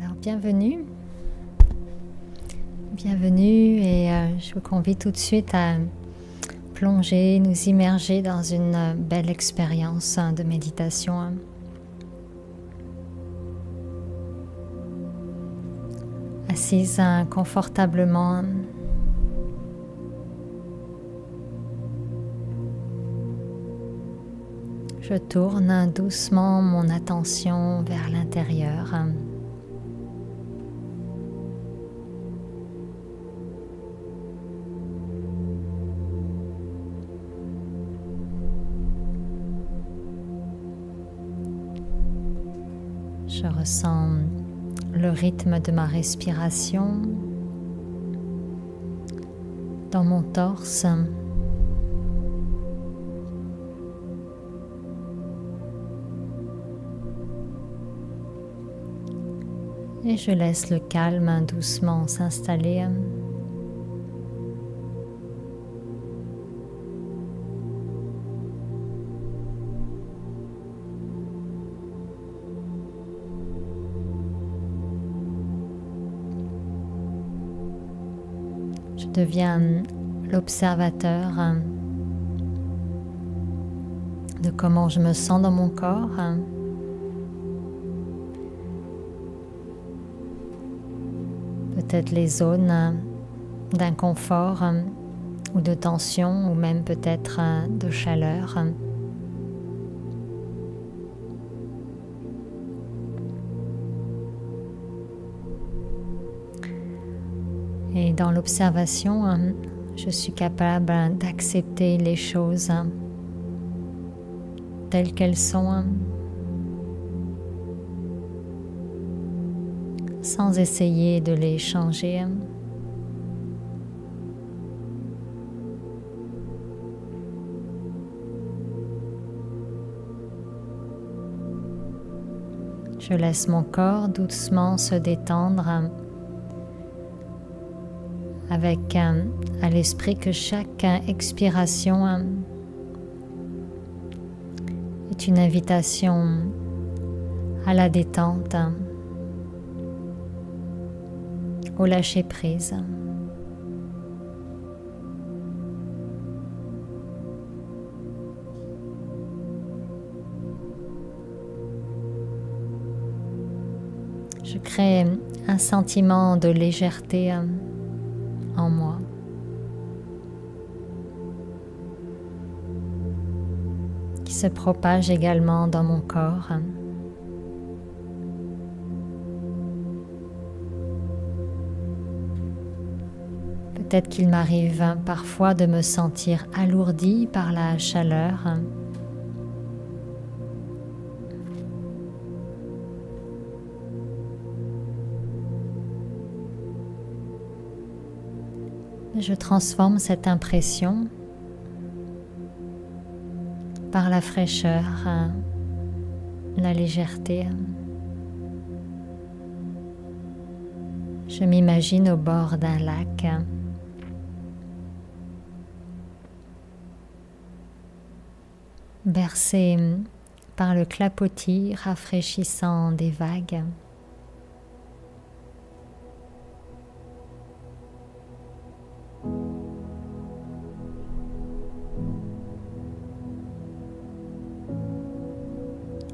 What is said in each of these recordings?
Alors, bienvenue. Bienvenue et je vous convie tout de suite à plonger, nous immerger dans une belle expérience de méditation. Assise confortablement. Je tourne doucement mon attention vers l'intérieur. Je ressens le rythme de ma respiration dans mon torse. Et je laisse le calme doucement s'installer. Je deviens l'observateur de comment je me sens dans mon corps. Peut-être les zones d'inconfort ou de tension ou même peut-être de chaleur. Et dans l'observation, je suis capable d'accepter les choses telles qu'elles sont, sans essayer de les changer. Je laisse mon corps doucement se détendre avec à l'esprit que chaque expiration est une invitation à la détente, au lâcher-prise. Je crée un sentiment de légèreté en moi. Qui se propage également dans mon corps. Peut-être qu'il m'arrive parfois de me sentir alourdi par la chaleur. Je transforme cette impression par la fraîcheur, la légèreté. Je m'imagine au bord d'un lac. Bercé par le clapotis rafraîchissant des vagues.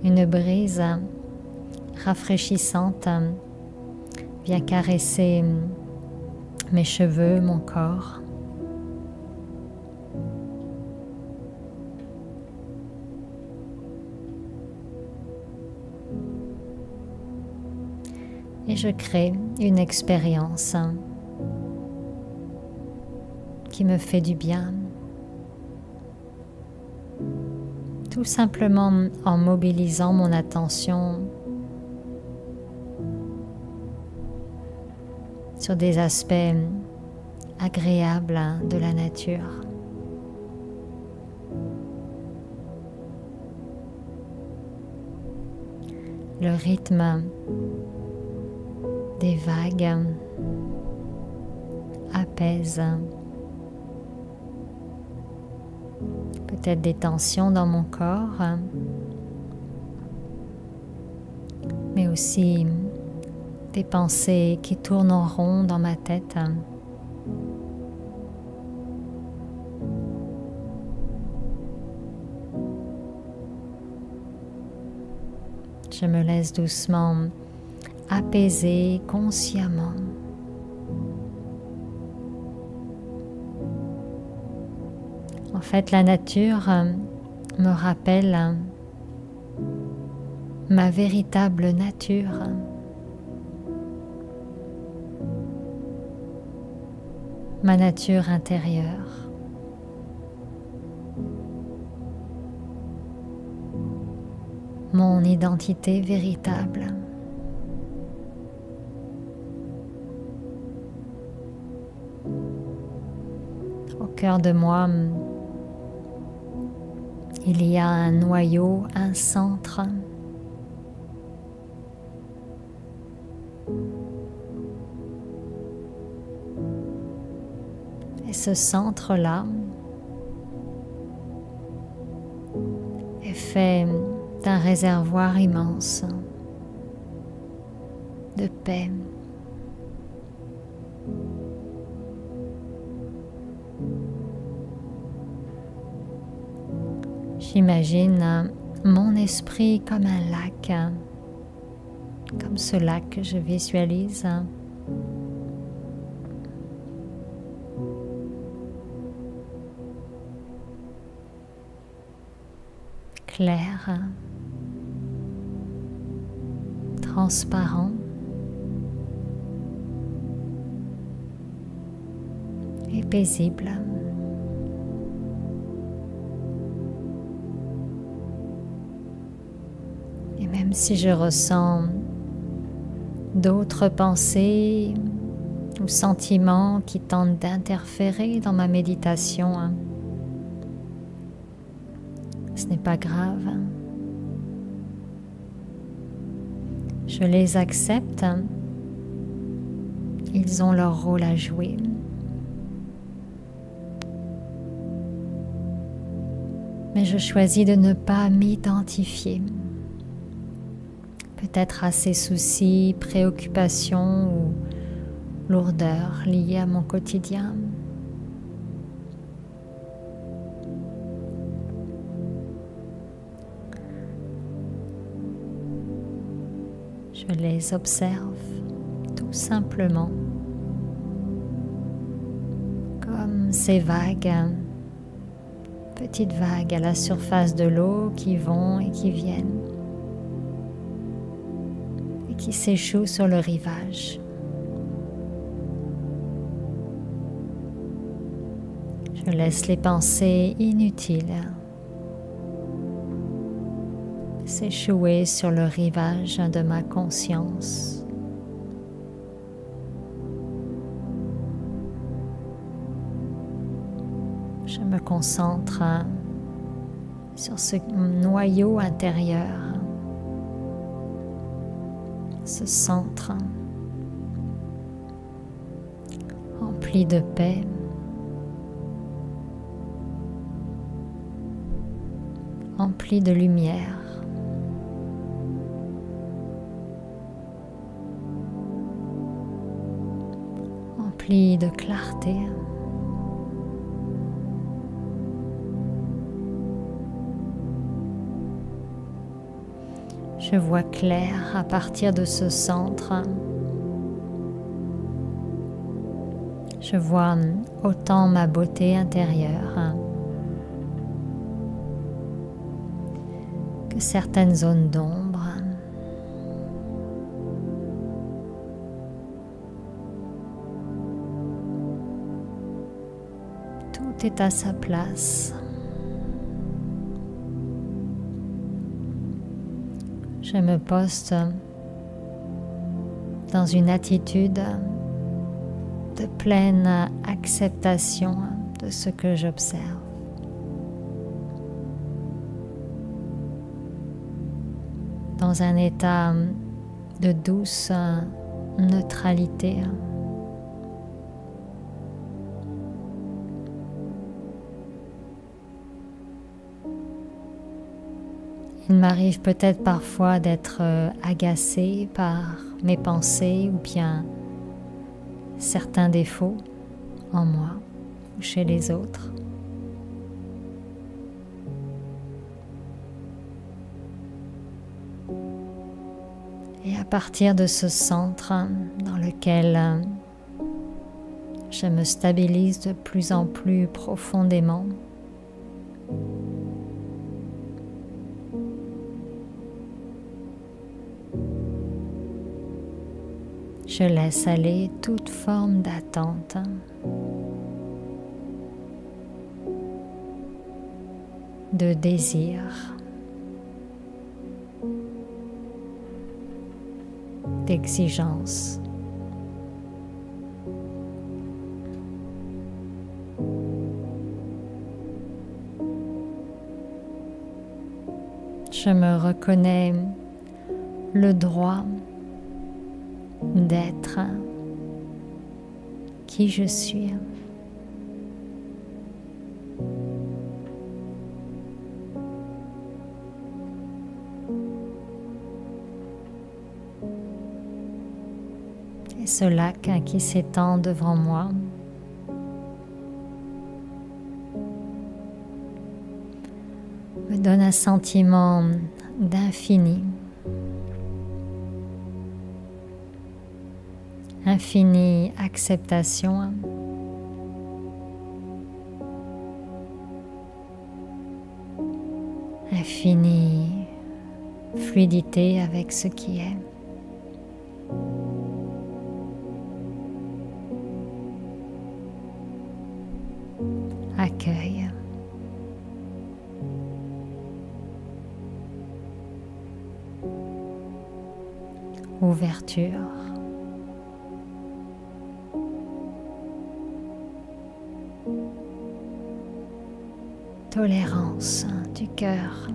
Une brise rafraîchissante vient caresser mes cheveux, mon corps. Et je crée une expérience qui me fait du bien. Tout simplement en mobilisant mon attention sur des aspects agréables de la nature. Le rythme des vagues apaise peut-être des tensions dans mon corps, mais aussi des pensées qui tournent en rond dans ma tête. Je me laisse doucement apaiser consciemment. En fait, la nature me rappelle ma véritable nature. Ma nature intérieure. Mon identité véritable. Au cœur de moi, il y a un noyau, un centre. Et ce centre-là est fait d'un réservoir immense de paix. J'imagine mon esprit comme un lac, comme ce lac que je visualise. Clair, transparent et paisible. Et même si je ressens d'autres pensées ou sentiments qui tentent d'interférer dans ma méditation, ce n'est pas grave. Je les accepte. Ils ont leur rôle à jouer. Mais je choisis de ne pas m'identifier. Peut-être à ces soucis, préoccupations ou lourdeurs liées à mon quotidien. Je les observe tout simplement comme ces vagues, petites vagues à la surface de l'eau qui vont et qui viennent et qui s'échouent sur le rivage. Je laisse les pensées inutiles s'échouer sur le rivage de ma conscience. Je me concentre sur ce noyau intérieur, ce centre rempli de paix, rempli de lumière. Rempli de clarté. Je vois clair à partir de ce centre. Je vois autant ma beauté intérieure que certaines zones d'ombre. Tout est à sa place. Je me poste dans une attitude de pleine acceptation de ce que j'observe. Dans un état de douce neutralité. Il m'arrive peut-être parfois d'être agacée par mes pensées ou bien certains défauts en moi ou chez les autres. Et à partir de ce centre dans lequel je me stabilise de plus en plus profondément, je laisse aller toute forme d'attente. De désir. D'exigence. Je me reconnais le droit d'être qui je suis. Et ce lac qui s'étend devant moi me donne un sentiment d'infini. Infinie acceptation. Infinie fluidité avec ce qui est. Accueil. Ouverture. Tolérance du cœur.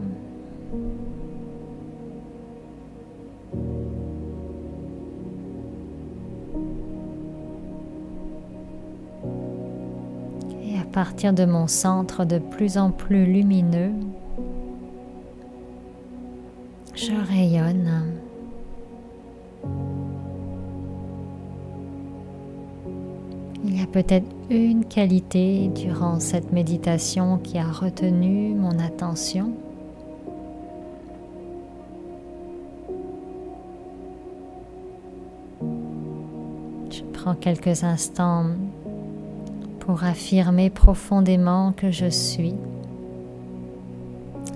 Et à partir de mon centre de plus en plus lumineux, je rayonne. Il y a peut-être une qualité durant cette méditation qui a retenu mon attention. Je prends quelques instants pour affirmer profondément que je suis.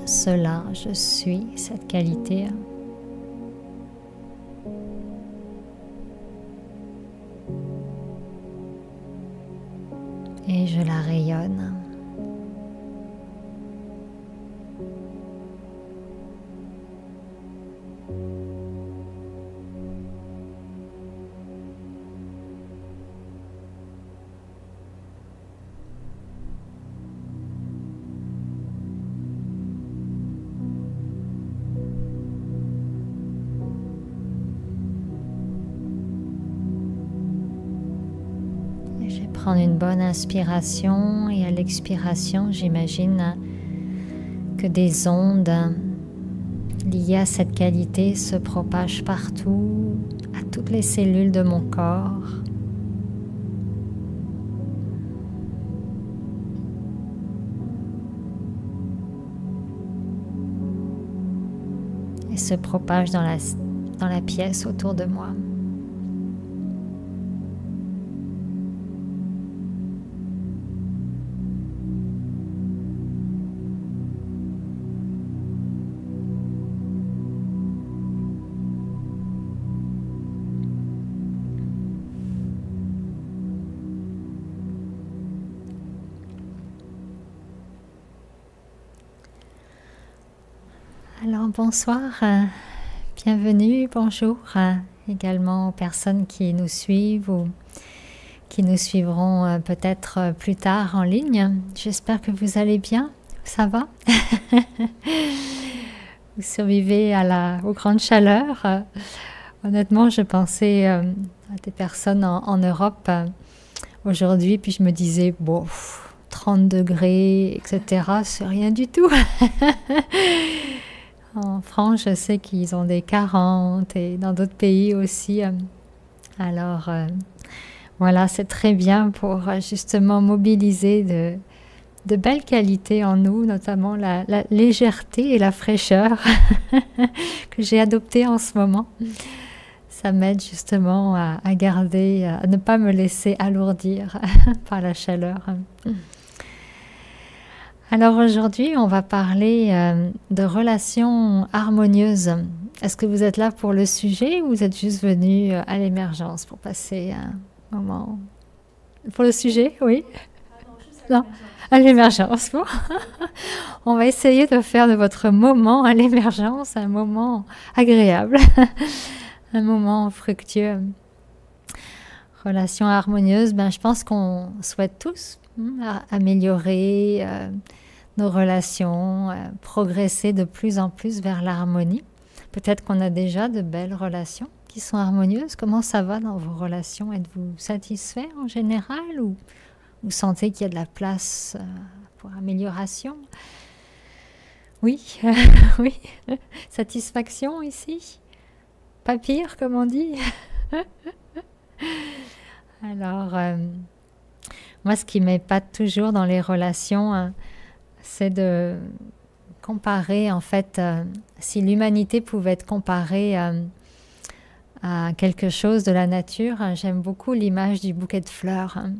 Cela, je suis cette qualité. Et je la rayonne. Prendre une bonne inspiration et à l'expiration, j'imagine que des ondes liées à cette qualité se propagent partout, à toutes les cellules de mon corps. Et se propagent dans la pièce autour de moi. Alors bonsoir, bienvenue, bonjour également aux personnes qui nous suivent ou qui nous suivront peut-être plus tard en ligne. J'espère que vous allez bien, ça va? Vous survivez aux grandes chaleurs. Honnêtement, je pensais à des personnes en Europe aujourd'hui, puis je me disais, bon, 30 degrés, etc., c'est rien du tout. En France, je sais qu'ils ont des 40 et dans d'autres pays aussi. Alors, voilà, c'est très bien pour justement mobiliser de belles qualités en nous, notamment la légèreté et la fraîcheur que j'ai adoptée en ce moment. Ça m'aide justement à garder, à ne pas me laisser alourdir par la chaleur. Alors aujourd'hui, on va parler de relations harmonieuses. Est-ce que vous êtes là pour le sujet ou vous êtes juste venu à l'émergence pour passer un moment? Pour le sujet, oui? Non, à l'émergence. Bon. On va essayer de faire de votre moment à l'émergence un moment agréable, un moment fructueux. Relations harmonieuses, ben, je pense qu'on souhaite tous améliorer nos relations, progresser de plus en plus vers l'harmonie. Peut-être qu'on a déjà de belles relations qui sont harmonieuses. Comment ça va dans vos relations? Êtes-vous satisfait en général ou vous sentez qu'il y a de la place pour amélioration? Oui, oui. Satisfaction ici? Pas pire, comme on dit? Alors, moi, ce qui m'épate toujours dans les relations, c'est de comparer, en fait, si l'humanité pouvait être comparée à quelque chose de la nature, j'aime beaucoup l'image du bouquet de fleurs. Vous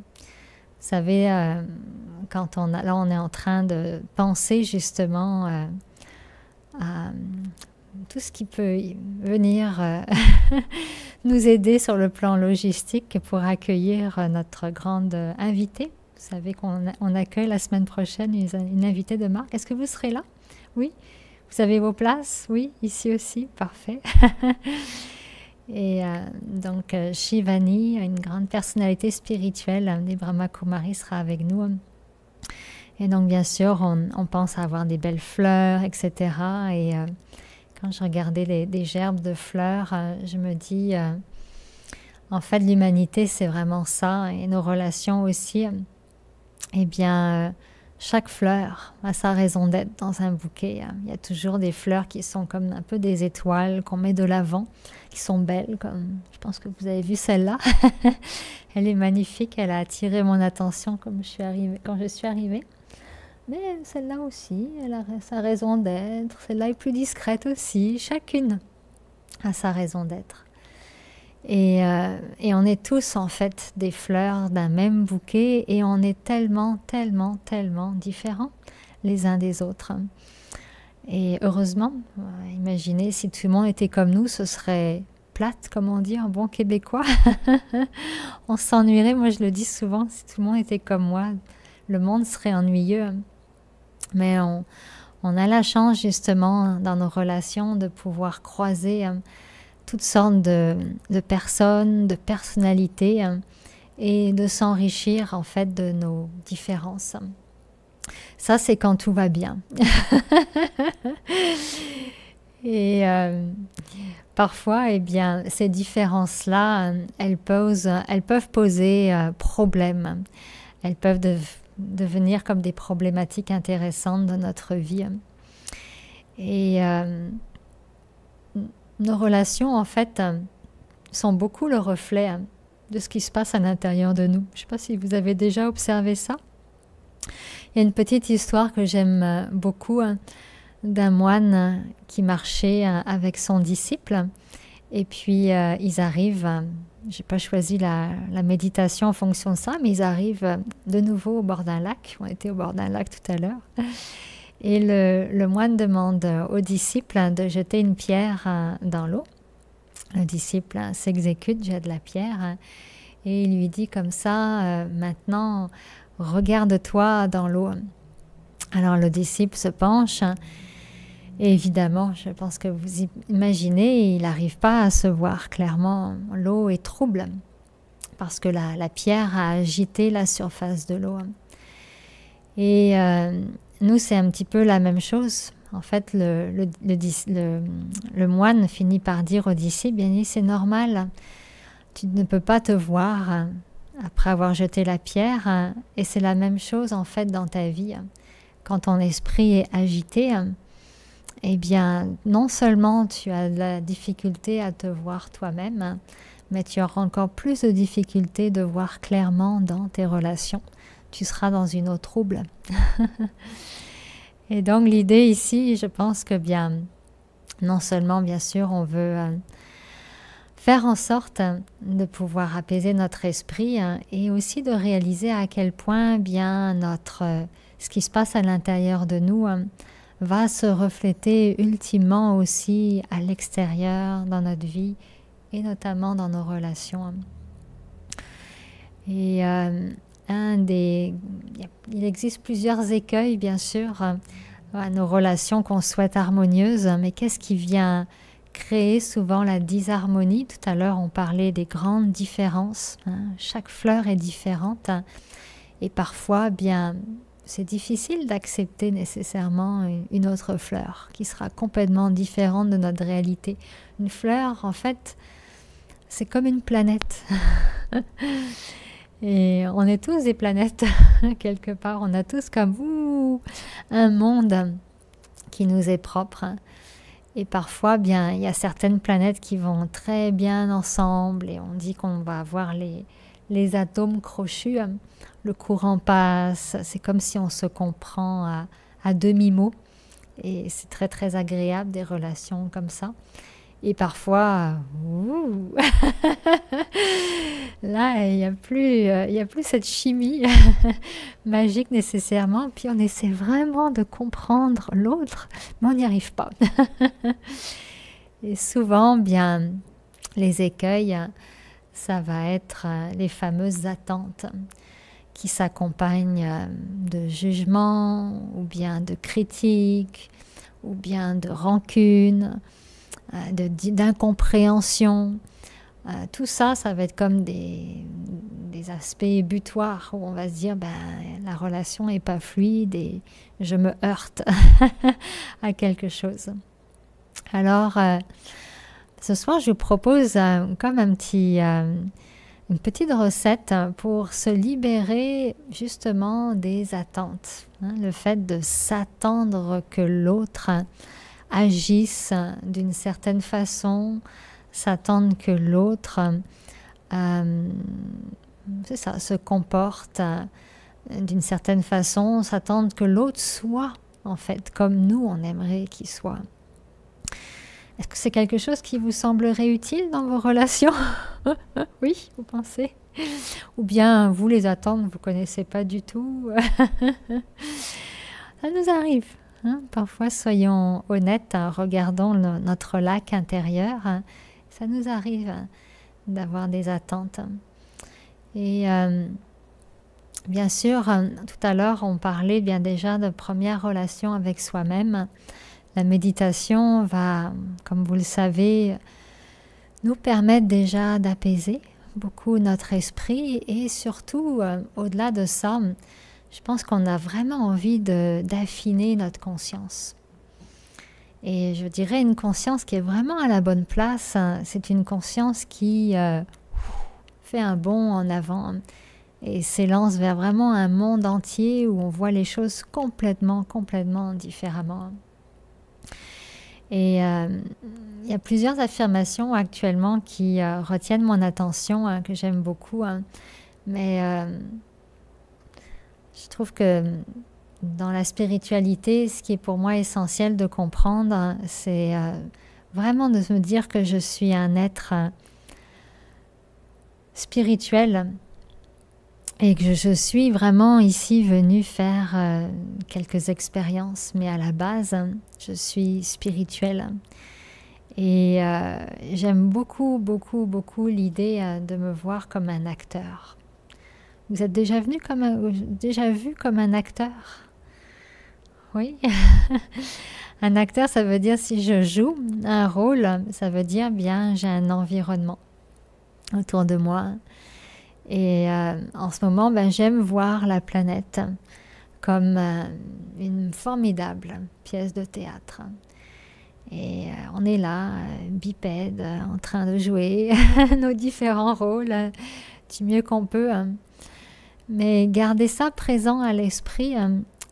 savez, quand là, on est en train de penser justement à tout ce qui peut venir nous aider sur le plan logistique pour accueillir notre grande invitée. Vous savez qu'on accueille la semaine prochaine une invitée de marque. Est-ce que vous serez là? Oui? Vous avez vos places? Oui? Ici aussi? Parfait. Et donc Shivani, une grande personnalité spirituelle des Brahma Kumaris, sera avec nous. Et donc bien sûr, on pense à avoir des belles fleurs, etc. Et quand je regardais des gerbes de fleurs, je me dis, en fait, l'humanité, c'est vraiment ça, et nos relations aussi. Eh bien, chaque fleur a sa raison d'être dans un bouquet. Il y a toujours des fleurs qui sont comme un peu des étoiles qu'on met de l'avant, qui sont belles, comme je pense que vous avez vu celle-là. Elle est magnifique, elle a attiré mon attention quand je suis arrivée. Mais celle-là aussi, elle a sa raison d'être. Celle-là est plus discrète aussi. Chacune a sa raison d'être. Et on est tous en fait des fleurs d'un même bouquet et on est tellement, tellement, tellement différents les uns des autres. Et heureusement, imaginez si tout le monde était comme nous, ce serait plate, comme on dit en bon québécois. On s'ennuierait, moi je le dis souvent, si tout le monde était comme moi, le monde serait ennuyeux. Mais on a la chance justement dans nos relations de pouvoir croiser toutes sortes de personnes, de personnalités et de s'enrichir en fait de nos différences. Ça, c'est quand tout va bien. Et parfois, eh bien, ces différences-là, elles peuvent poser problème. Elles peuvent devenir comme des problématiques intéressantes de notre vie. Et nos relations, en fait, sont beaucoup le reflet de ce qui se passe à l'intérieur de nous. Je ne sais pas si vous avez déjà observé ça. Il y a une petite histoire que j'aime beaucoup d'un moine qui marchait avec son disciple. Et puis, ils arrivent, je n'ai pas choisi la méditation en fonction de ça, mais ils arrivent de nouveau au bord d'un lac. On était au bord d'un lac tout à l'heure. Et le moine demande au disciple de jeter une pierre dans l'eau. Le disciple s'exécute, jette la pierre et il lui dit comme ça, maintenant regarde-toi dans l'eau. Alors le disciple se penche et évidemment, je pense que vous imaginez, il n'arrive pas à se voir clairement. L'eau est trouble parce que la pierre a agité la surface de l'eau. Et nous, c'est un petit peu la même chose. En fait, le moine finit par dire au disciple, bien dit, c'est normal, tu ne peux pas te voir après avoir jeté la pierre, et c'est la même chose en fait dans ta vie. Quand ton esprit est agité, eh bien, non seulement tu as de la difficulté à te voir toi-même, mais tu auras encore plus de difficulté de voir clairement dans tes relations. Tu seras dans une eau trouble. Et donc l'idée ici, je pense que bien, non seulement bien sûr on veut faire en sorte de pouvoir apaiser notre esprit et aussi de réaliser à quel point bien ce qui se passe à l'intérieur de nous va se refléter ultimement aussi à l'extérieur dans notre vie et notamment dans nos relations. Et il existe plusieurs écueils bien sûr à nos relations qu'on souhaite harmonieuses, mais qu'est-ce qui vient créer souvent la disharmonie? Tout à l'heure on parlait des grandes différences, chaque fleur est différente et parfois bien c'est difficile d'accepter nécessairement une autre fleur qui sera complètement différente de notre réalité. Une fleur, en fait, c'est comme une planète. Et on est tous des planètes, quelque part. On a tous comme un monde qui nous est propre. Et parfois, bien, il y a certaines planètes qui vont très bien ensemble et on dit qu'on va avoir les atomes crochus. Le courant passe, c'est comme si on se comprend à demi-mot et c'est très très agréable des relations comme ça. Et parfois, là, il n'y a plus cette chimie magique nécessairement, puis on essaie vraiment de comprendre l'autre, mais on n'y arrive pas. Et souvent, bien, les écueils, ça va être les fameuses attentes qui s'accompagnent de jugement, ou bien de critique, ou bien de rancune, d'incompréhension. Tout ça, ça va être comme des aspects butoirs où on va se dire, ben, la relation n'est pas fluide et je me heurte à quelque chose. Alors, ce soir, je vous propose comme une petite recette pour se libérer justement des attentes. Le fait de s'attendre que l'autre agisse d'une certaine façon, s'attendre que l'autre se comporte d'une certaine façon, s'attendre que l'autre soit en fait comme nous on aimerait qu'il soit. Est-ce que c'est quelque chose qui vous semblerait utile dans vos relations? Oui, vous pensez? Ou bien vous, les attentes, vous ne connaissez pas du tout? Ça nous arrive. Parfois, soyons honnêtes, regardons notre lac intérieur. Ça nous arrive d'avoir des attentes. Et bien sûr, tout à l'heure, on parlait bien déjà de première relation avec soi-même. La méditation va, comme vous le savez, nous permettre déjà d'apaiser beaucoup notre esprit et surtout, au-delà de ça, je pense qu'on a vraiment envie d'affiner notre conscience. Et je dirais une conscience qui est vraiment à la bonne place. C'est une conscience qui fait un bond en avant et s'élance vers vraiment un monde entier où on voit les choses complètement différemment. Et il y a plusieurs affirmations actuellement qui retiennent mon attention, que j'aime beaucoup. Mais je trouve que dans la spiritualité, ce qui est pour moi essentiel de comprendre, c'est vraiment de me dire que je suis un être spirituel et que je suis vraiment ici venue faire quelques expériences, mais à la base, je suis spirituelle. Et j'aime beaucoup l'idée de me voir comme un acteur. Vous êtes déjà vu comme un acteur? Oui. Un acteur, ça veut dire si je joue un rôle, ça veut dire bien j'ai un environnement autour de moi. Et en ce moment, j'aime voir la planète comme une formidable pièce de théâtre. Et on est là, bipède, en train de jouer nos différents rôles du mieux qu'on peut. Mais garder ça présent à l'esprit,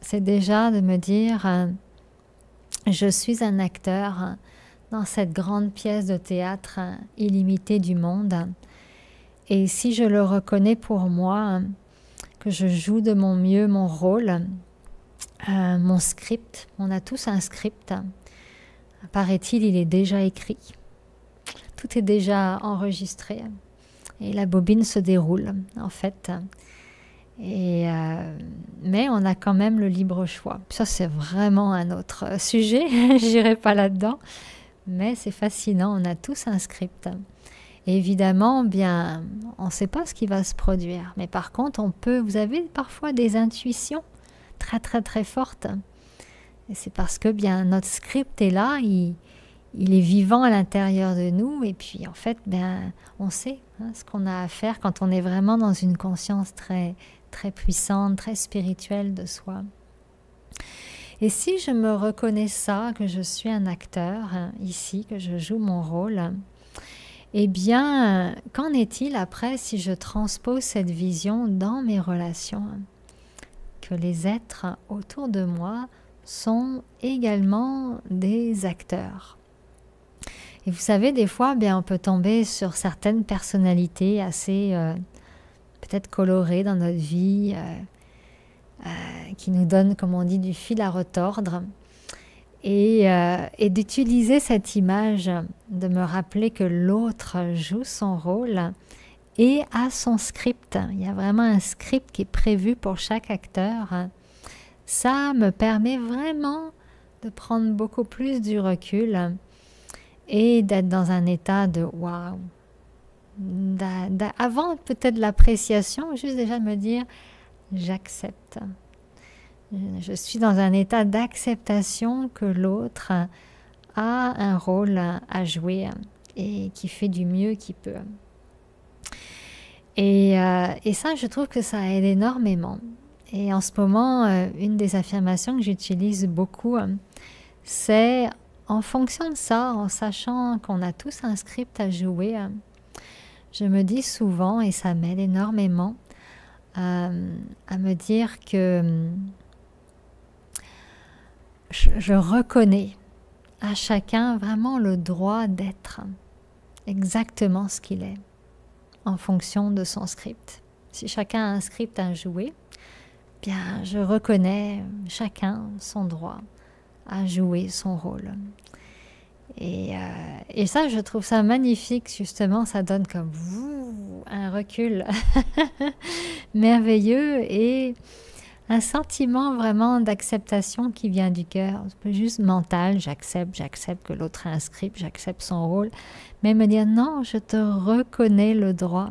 c'est déjà de me dire je suis un acteur dans cette grande pièce de théâtre illimitée du monde. Et si je le reconnais pour moi, que je joue de mon mieux mon rôle, mon script, on a tous un script, paraît-il, il est déjà écrit. Tout est déjà enregistré et la bobine se déroule en fait. Mais on a quand même le libre choix. Ça c'est vraiment un autre sujet, j'irai pas là-dedans. Mais c'est fascinant, on a tous un script. Et évidemment, bien, on ne sait pas ce qui va se produire. Mais par contre, vous avez parfois des intuitions très très très fortes. Et c'est parce que bien notre script est là, il est vivant à l'intérieur de nous. Et puis en fait, bien, on sait ce qu'on a à faire quand on est vraiment dans une conscience très très puissante, très spirituelle de soi. Et si je me reconnais ça, que je suis un acteur ici, que je joue mon rôle, eh bien, qu'en est-il après si je transpose cette vision dans mes relations? Que les êtres autour de moi sont également des acteurs. Et vous savez, des fois, bien, on peut tomber sur certaines personnalités assez peut-être colorées dans notre vie, qui nous donnent, comme on dit, du fil à retordre. Et d'utiliser cette image, de me rappeler que l'autre joue son rôle et a son script. Il y a vraiment un script qui est prévu pour chaque acteur. Ça me permet vraiment de prendre beaucoup plus du recul et d'être dans un état de waouh. Avant peut-être l'appréciation, juste déjà de me dire j'accepte. Je suis dans un état d'acceptation que l'autre a un rôle à jouer et qui fait du mieux qu'il peut. Et ça, je trouve que ça aide énormément. Et en ce moment, une des affirmations que j'utilise beaucoup, c'est en fonction de ça, en sachant qu'on a tous un script à jouer, je me dis souvent, et ça m'aide énormément, à me dire que je reconnais à chacun vraiment le droit d'être exactement ce qu'il est en fonction de son script. Si chacun a un script à jouer, bien je reconnais chacun son droit à jouer son rôle. Et ça, je trouve ça magnifique, justement, ça donne comme un recul merveilleux et un sentiment vraiment d'acceptation qui vient du cœur. C'est pas juste mental, j'accepte que l'autre a un script, j'accepte son rôle, mais me dire non, je te reconnais le droit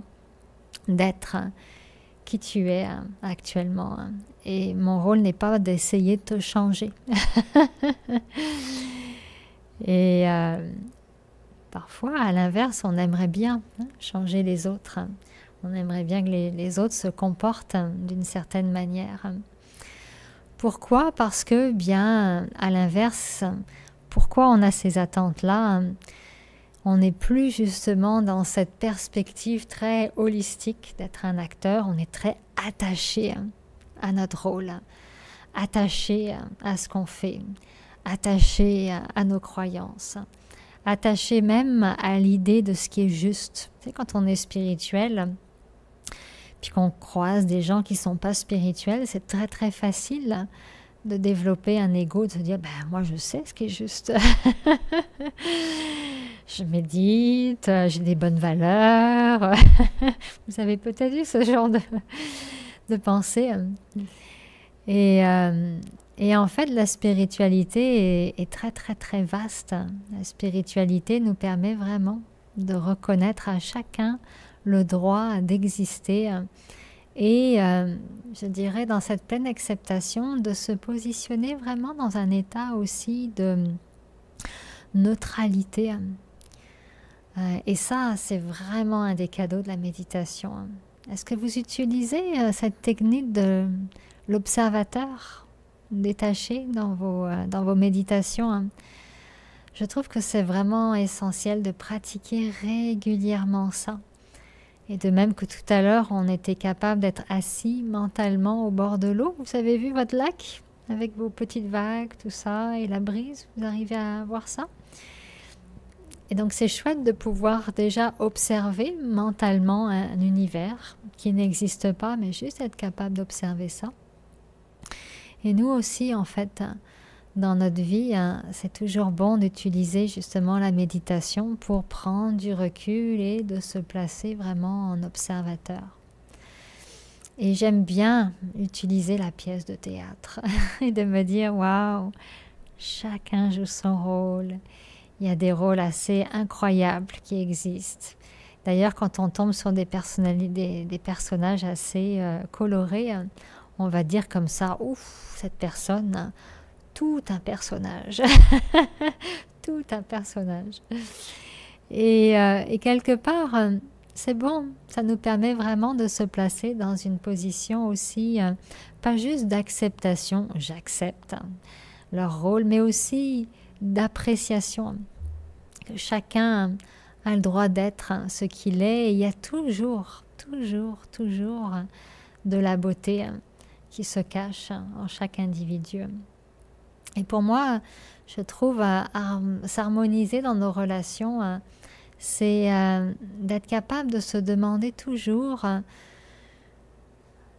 d'être qui tu es actuellement. Et mon rôle n'est pas d'essayer de te changer. Et parfois, à l'inverse, on aimerait bien changer les autres. On aimerait bien que les autres se comportent d'une certaine manière. Pourquoi? Parce que, bien, à l'inverse, pourquoi on a ces attentes-là? On n'est plus justement dans cette perspective très holistique d'être un acteur. On est très attaché à notre rôle, attaché à ce qu'on fait, attaché à nos croyances, attaché même à l'idée de ce qui est juste. Tu sais, quand on est spirituel, puis qu'on croise des gens qui ne sont pas spirituels, c'est très très facile de développer un ego, de se dire, ben moi je sais ce qui est juste. Je médite, j'ai des bonnes valeurs. Vous avez peut-être eu ce genre de pensée. Et en fait, la spiritualité est très très très vaste. La spiritualité nous permet vraiment de reconnaître à chacun le droit d'exister et je dirais dans cette pleine acceptation de se positionner vraiment dans un état aussi de neutralité. Et ça, c'est vraiment un des cadeaux de la méditation. Est-ce que vous utilisez cette technique de l'observateur détaché dans vos méditations? Je trouve que c'est vraiment essentiel de pratiquer régulièrement ça. Et de même que tout à l'heure, on était capable d'être assis mentalement au bord de l'eau. Vous avez vu votre lac? avec vos petites vagues, tout ça, et la brise, vous arrivez à voir ça? Et donc c'est chouette de pouvoir déjà observer mentalement un univers qui n'existe pas, mais juste être capable d'observer ça. Et nous aussi, en fait, dans notre vie, c'est toujours bon d'utiliser justement la méditation pour prendre du recul et de se placer vraiment en observateur. Et j'aime bien utiliser la pièce de théâtre et de me dire, waouh, chacun joue son rôle. Il y a des rôles assez incroyables qui existent. D'ailleurs, quand on tombe sur des personnages assez colorés, on va dire comme ça, ouf, cette personne, tout un personnage. Tout un personnage. Et quelque part, c'est bon, ça nous permet vraiment de se placer dans une position aussi, pas juste d'acceptation, j'accepte leur rôle, mais aussi d'appréciation. Que chacun a le droit d'être ce qu'il est, et il y a toujours de la beauté qui se cache en chaque individu. Et pour moi, je trouve s'harmoniser dans nos relations, c'est d'être capable de se demander toujours,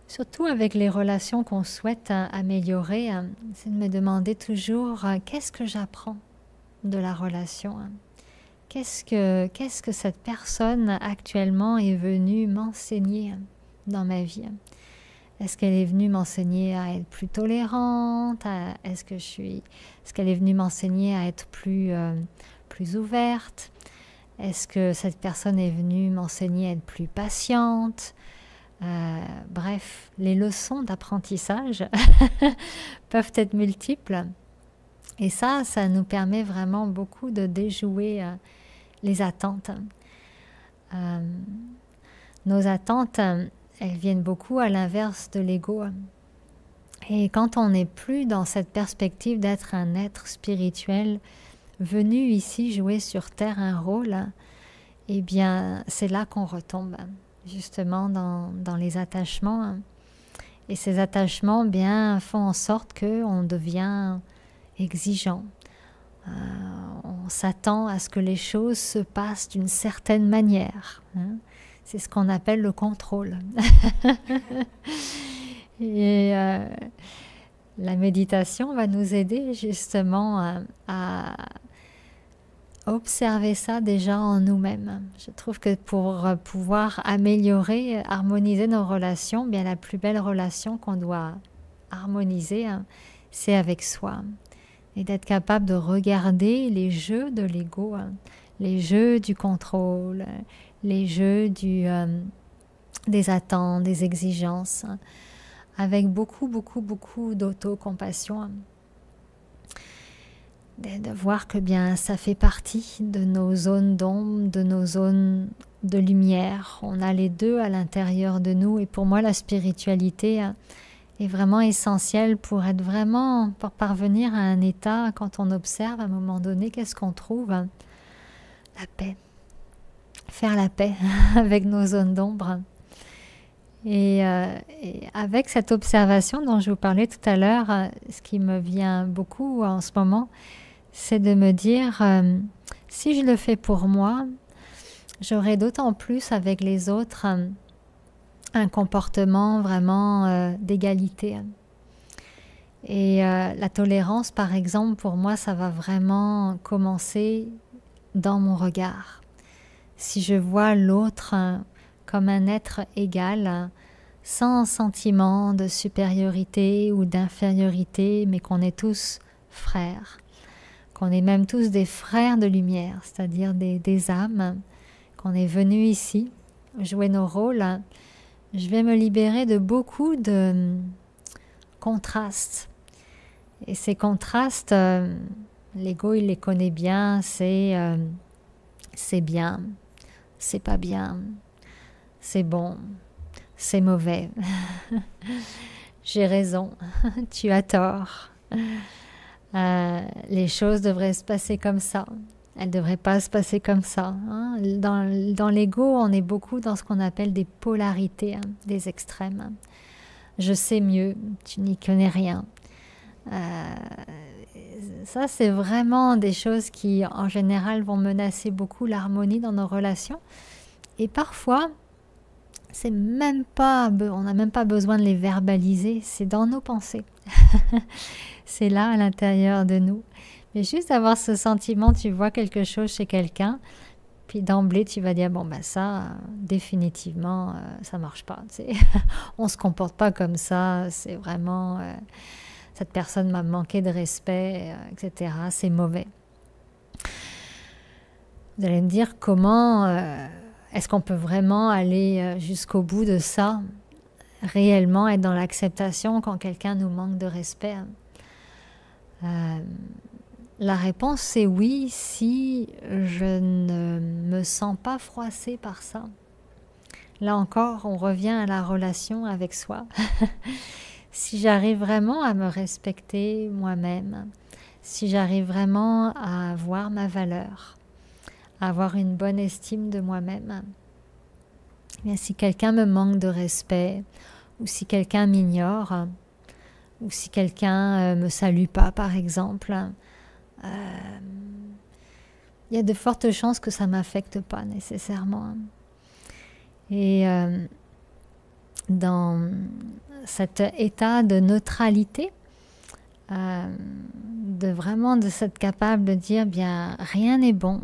surtout avec les relations qu'on souhaite améliorer, c'est de me demander toujours qu'est-ce que j'apprends de la relation. Qu'est-ce que cette personne actuellement est venue m'enseigner dans ma vie? Est-ce qu'elle est venue m'enseigner à être plus tolérante? Est-ce qu'elle est venue m'enseigner à être plus ouverte? Est-ce que cette personne est venue m'enseigner à être plus patiente? Bref, les leçons d'apprentissage peuvent être multiples. Et ça nous permet vraiment beaucoup de déjouer les attentes. Nos attentes, elles viennent beaucoup à l'inverse de l'ego. Et quand on n'est plus dans cette perspective d'être un être spirituel venu ici jouer sur Terre un rôle, eh bien, c'est là qu'on retombe, justement, dans les attachements. Et ces attachements, bien, font en sorte qu'on devient exigeant. On s'attend à ce que les choses se passent d'une certaine manière. C'est ce qu'on appelle le contrôle. Et la méditation va nous aider justement à observer ça déjà en nous-mêmes. Je trouve que pour pouvoir améliorer, harmoniser nos relations, bien la plus belle relation qu'on doit harmoniser, c'est avec soi. Et d'être capable de regarder les jeux de l'ego, les jeux du contrôle, les jeux des attentes, des exigences, avec beaucoup d'autocompassion. De voir que bien ça fait partie de nos zones d'ombre, de nos zones de lumière. On a les deux à l'intérieur de nous, et pour moi la spiritualité est vraiment essentielle pour parvenir à un état. Quand on observe à un moment donné, qu'est-ce qu'on trouve? La paix. Faire la paix avec nos zones d'ombre. Et avec cette observation dont je vous parlais tout à l'heure, ce qui me vient beaucoup en ce moment, c'est de me dire, si je le fais pour moi, j'aurai d'autant plus avec les autres un comportement vraiment d'égalité. Et la tolérance, par exemple, pour moi, ça va vraiment commencer dans mon regard. Si je vois l'autre comme un être égal, sans sentiment de supériorité ou d'infériorité, mais qu'on est tous frères, qu'on est même tous des frères de lumière, c'est-à-dire des âmes, qu'on est venus ici jouer nos rôles, je vais me libérer de beaucoup de contrastes. Et ces contrastes, l'ego il les connaît bien, c'est bien, c'est pas bien, c'est bon, c'est mauvais, j'ai raison, tu as tort, les choses devraient se passer comme ça, elles ne devraient pas se passer comme ça. Dans l'ego, on est beaucoup dans ce qu'on appelle des polarités, des extrêmes. Je sais mieux, tu n'y connais rien. Ça, c'est vraiment des choses qui, en général, vont menacer beaucoup l'harmonie dans nos relations. Et parfois, c'est même pas, on n'a même pas besoin de les verbaliser, c'est dans nos pensées. C'est là, à l'intérieur de nous. Mais juste avoir ce sentiment, tu vois quelque chose chez quelqu'un, puis d'emblée, tu vas dire, bon, ben ça, définitivement, ça marche pas. On se comporte pas comme ça, c'est vraiment... cette personne m'a manqué de respect, etc. C'est mauvais. Vous allez me dire comment est-ce qu'on peut vraiment aller jusqu'au bout de ça, réellement être dans l'acceptation quand quelqu'un nous manque de respect. La réponse c'est oui si je ne me sens pas froissée par ça. Là encore, on revient à la relation avec soi. Si j'arrive vraiment à me respecter moi-même, si j'arrive vraiment à voir ma valeur, à avoir une bonne estime de moi-même, bien si quelqu'un me manque de respect, ou si quelqu'un m'ignore, ou si quelqu'un me salue pas par exemple, il y a de fortes chances que ça m'affecte pas nécessairement. Et dans cet état de neutralité, de s'être capable de dire bien rien n'est bon,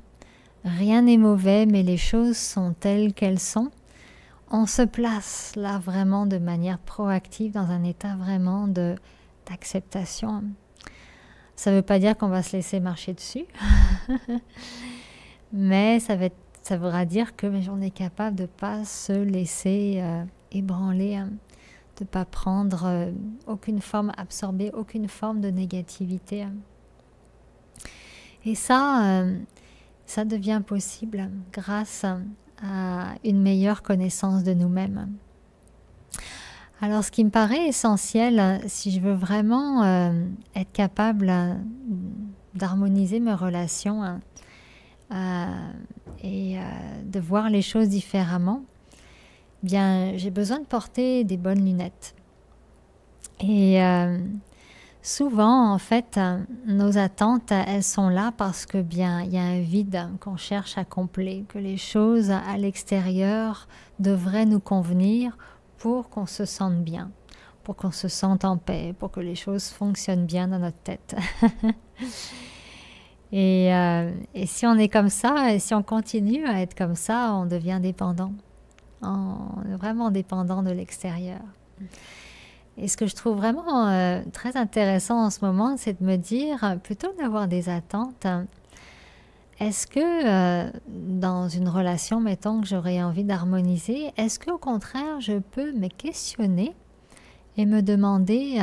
rien n'est mauvais, mais les choses sont telles qu'elles sont. On se place là vraiment de manière proactive dans un état vraiment d'acceptation. Ça ne veut pas dire qu'on va se laisser marcher dessus, mais ça voudra dire que on est capable de ne pas se laisser ébranler, de ne pas prendre aucune forme, absorber aucune forme de négativité. Et ça devient possible grâce à une meilleure connaissance de nous-mêmes. Alors, ce qui me paraît essentiel, si je veux vraiment être capable d'harmoniser mes relations et de voir les choses différemment, bien, j'ai besoin de porter des bonnes lunettes. Et souvent, en fait, nos attentes, elles sont là parce que bien, il y a un vide qu'on cherche à combler, que les choses à l'extérieur devraient nous convenir pour qu'on se sente bien, pour qu'on se sente en paix, pour que les choses fonctionnent bien dans notre tête. Et si on est comme ça, et si on continue à être comme ça, on devient dépendant. On est vraiment dépendant de l'extérieur. Et ce que je trouve vraiment très intéressant en ce moment, c'est de me dire, plutôt que d'avoir des attentes, est-ce que dans une relation, mettons que j'aurais envie d'harmoniser, est-ce qu'au contraire, je peux me questionner et me demander,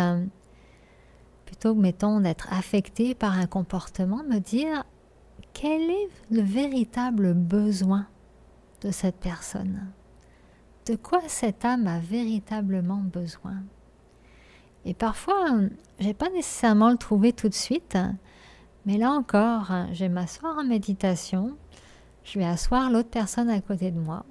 plutôt que, mettons, d'être affectée par un comportement, me dire, quel est le véritable besoin de cette personne? De quoi cette âme a véritablement besoin? Et parfois, je n'ai pas nécessairement le trouvé tout de suite, mais là encore, je vais m'asseoir en méditation, je vais asseoir l'autre personne à côté de moi,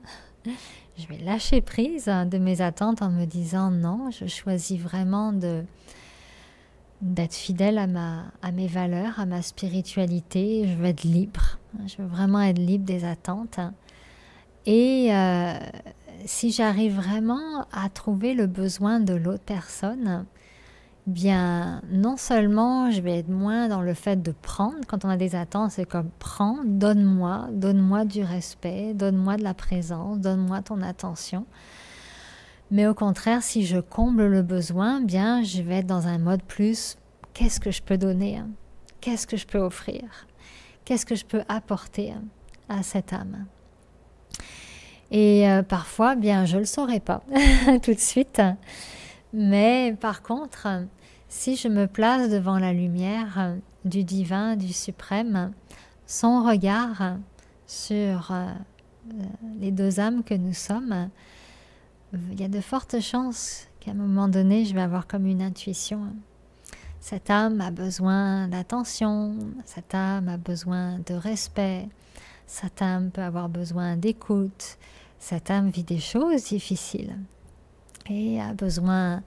je vais lâcher prise de mes attentes en me disant non, je choisis vraiment d'être fidèle à mes valeurs, à ma spiritualité, je veux être libre, je veux vraiment être libre des attentes. Et si j'arrive vraiment à trouver le besoin de l'autre personne, bien, non seulement je vais être moins dans le fait de prendre, quand on a des attentes, c'est comme prends, donne-moi du respect, donne-moi de la présence, donne-moi ton attention. Mais au contraire, si je comble le besoin, bien, je vais être dans un mode plus, qu'est-ce que je peux donner, hein? Qu'est-ce que je peux offrir? Qu'est-ce que je peux apporter à cette âme? Et parfois, bien, je ne le saurais pas tout de suite. Mais par contre, si je me place devant la lumière du divin, du suprême, son regard sur les deux âmes que nous sommes, il y a de fortes chances qu'à un moment donné, je vais avoir comme une intuition. Cette âme a besoin d'attention, cette âme a besoin de respect, cette âme peut avoir besoin d'écoute, cette âme vit des choses difficiles et a besoin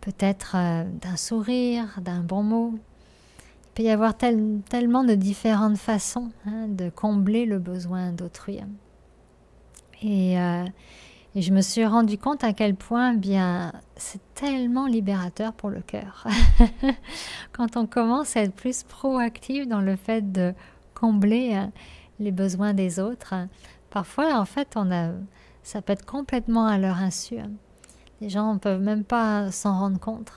peut-être d'un sourire, d'un bon mot. Il peut y avoir tellement de différentes façons de combler le besoin d'autrui. Et je me suis rendu compte à quel point bien c'est tellement libérateur pour le cœur. Quand on commence à être plus proactif dans le fait de combler les besoins des autres, parfois en fait ça peut être complètement à leur insu. Les gens ne peuvent même pas s'en rendre compte.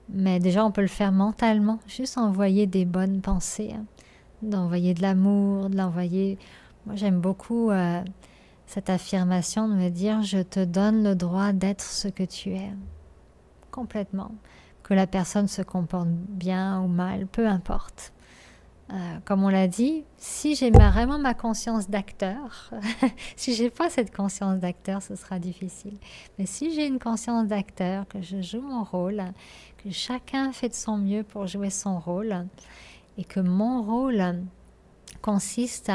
Mais déjà, on peut le faire mentalement, juste envoyer des bonnes pensées, d'envoyer de l'amour, de l'envoyer... Moi, j'aime beaucoup cette affirmation de me dire « Je te donne le droit d'être ce que tu es. » Complètement. Que la personne se comporte bien ou mal, peu importe. Comme on l'a dit, si j'ai vraiment ma conscience d'acteur, si j'ai pas cette conscience d'acteur, ce sera difficile. Mais si j'ai une conscience d'acteur, que je joue mon rôle, que chacun fait de son mieux pour jouer son rôle, et que mon rôle consiste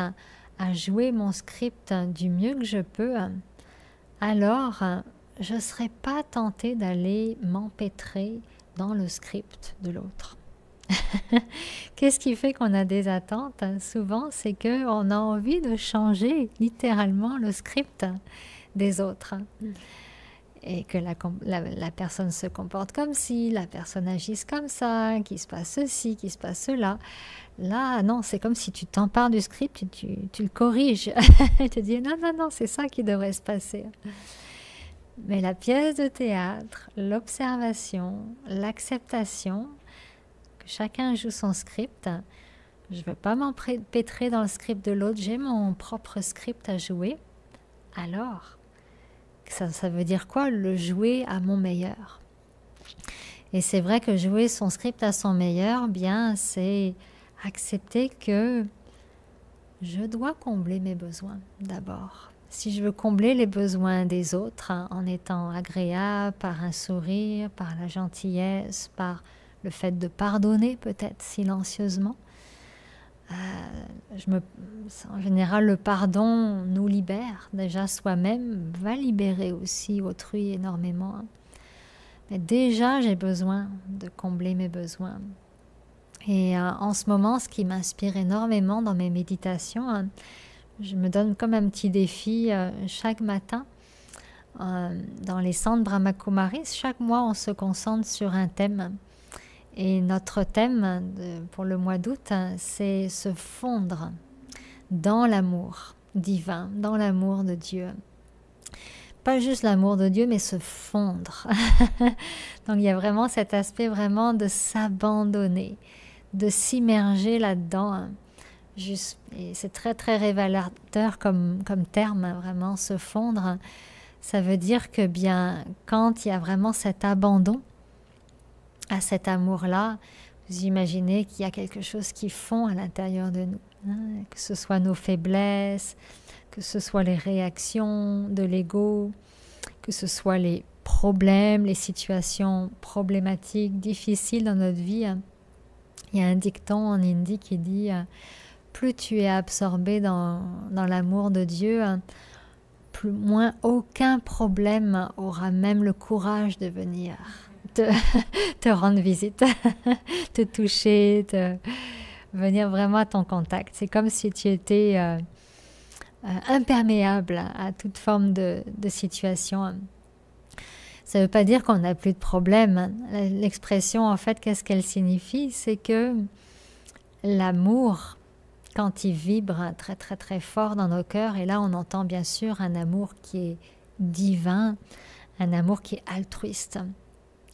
à jouer mon script du mieux que je peux, alors je ne serai pas tentée d'aller m'empêtrer dans le script de l'autre. Qu'est-ce qui fait qu'on a des attentes? Souvent, c'est qu'on a envie de changer littéralement le script des autres. Et que la personne se comporte comme ci, la personne agisse comme ça, qu'il se passe ceci, qu'il se passe cela. Là, non, c'est comme si tu t'empares du script et tu le corriges. Tu te dis non, non, non, c'est ça qui devrait se passer. Mais la pièce de théâtre, l'observation, l'acceptation, que chacun joue son script. Je ne veux pas m'empêtrer dans le script de l'autre, j'ai mon propre script à jouer. Alors, ça veut dire quoi? Le jouer à mon meilleur. Et c'est vrai que jouer son script à son meilleur, bien, c'est accepter que je dois combler mes besoins d'abord. Si je veux combler les besoins des autres en étant agréable, par un sourire, par la gentillesse, par le fait de pardonner peut-être silencieusement. En général, le pardon nous libère. Déjà soi-même va libérer aussi autrui énormément. Mais déjà, j'ai besoin de combler mes besoins. Et en ce moment, ce qui m'inspire énormément dans mes méditations, je me donne comme un petit défi chaque matin. Dans les centres Brahma Kumaris, chaque mois, on se concentre sur un thème. Et notre thème pour le mois d'août, c'est se fondre dans l'amour divin, dans l'amour de Dieu. Pas juste l'amour de Dieu, mais se fondre. Donc il y a vraiment cet aspect vraiment de s'abandonner, de s'immerger là-dedans. Et c'est très très révélateur comme terme, vraiment se fondre. Ça veut dire que bien quand il y a vraiment cet abandon, à cet amour-là, vous imaginez qu'il y a quelque chose qui fond à l'intérieur de nous, que ce soit nos faiblesses, que ce soit les réactions de l'ego, que ce soit les problèmes, les situations problématiques, difficiles dans notre vie. Il y a un dicton en hindi qui dit « Plus tu es absorbé dans l'amour de Dieu, moins aucun problème aura même le courage de venir. » te rendre visite, te toucher, venir vraiment à ton contact. C'est comme si tu étais imperméable à toute forme de situation. Ça ne veut pas dire qu'on n'a plus de problème. L'expression, en fait, qu'est-ce qu'elle signifie? C'est que l'amour, quand il vibre très très très fort dans nos cœurs, et là on entend bien sûr un amour qui est divin, un amour qui est altruiste.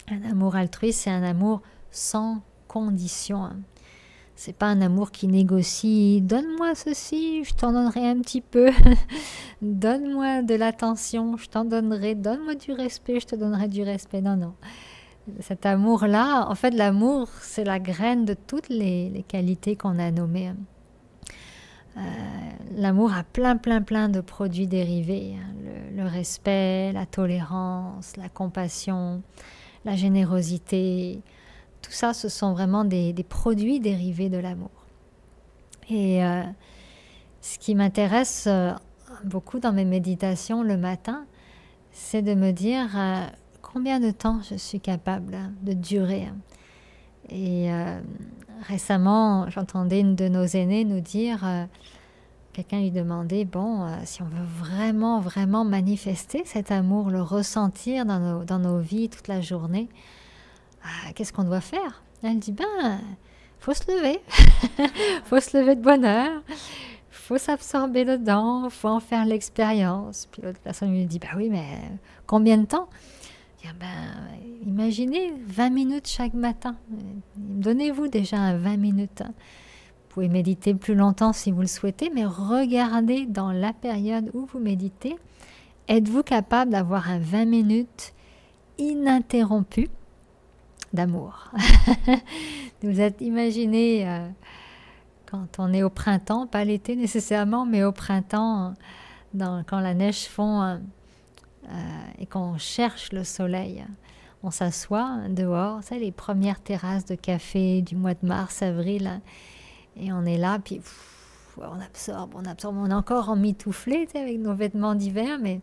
Un amour altruiste, c'est un amour sans condition. C'est pas un amour qui négocie. Donne-moi ceci, je t'en donnerai un petit peu. Donne-moi de l'attention, je t'en donnerai. Donne-moi du respect, je te donnerai du respect. Non, non. Cet amour-là, en fait, l'amour, c'est la graine de toutes les qualités qu'on a nommées. L'amour a plein de produits dérivés. Le respect, la tolérance, la compassion, la générosité, tout ça, ce sont vraiment des produits dérivés de l'amour. Et ce qui m'intéresse beaucoup dans mes méditations le matin, c'est de me dire combien de temps je suis capable de durer. Et récemment, j'entendais une de nos aînés nous dire, quelqu'un lui demandait, bon, si on veut vraiment, vraiment manifester cet amour, le ressentir dans nos vies toute la journée, qu'est-ce qu'on doit faire? Elle dit, ben, faut se lever, faut se lever de bonne heure, faut s'absorber dedans, faut en faire l'expérience. Puis l'autre personne lui dit, bah oui, mais combien de temps? Imaginez 20 minutes chaque matin. Donnez-vous déjà 20 minutes. Vous pouvez méditer plus longtemps si vous le souhaitez, mais regardez dans la période où vous méditez, êtes-vous capable d'avoir un 20 minutes ininterrompu d'amour? Vous êtes imaginez quand on est au printemps, pas l'été nécessairement, mais au printemps, quand la neige fond et qu'on cherche le soleil, on s'assoit dehors, tu sais, les premières terrasses de café du mois de mars, avril, et on est là, puis on absorbe, on est encore emmitouflé, tu sais, avec nos vêtements d'hiver, mais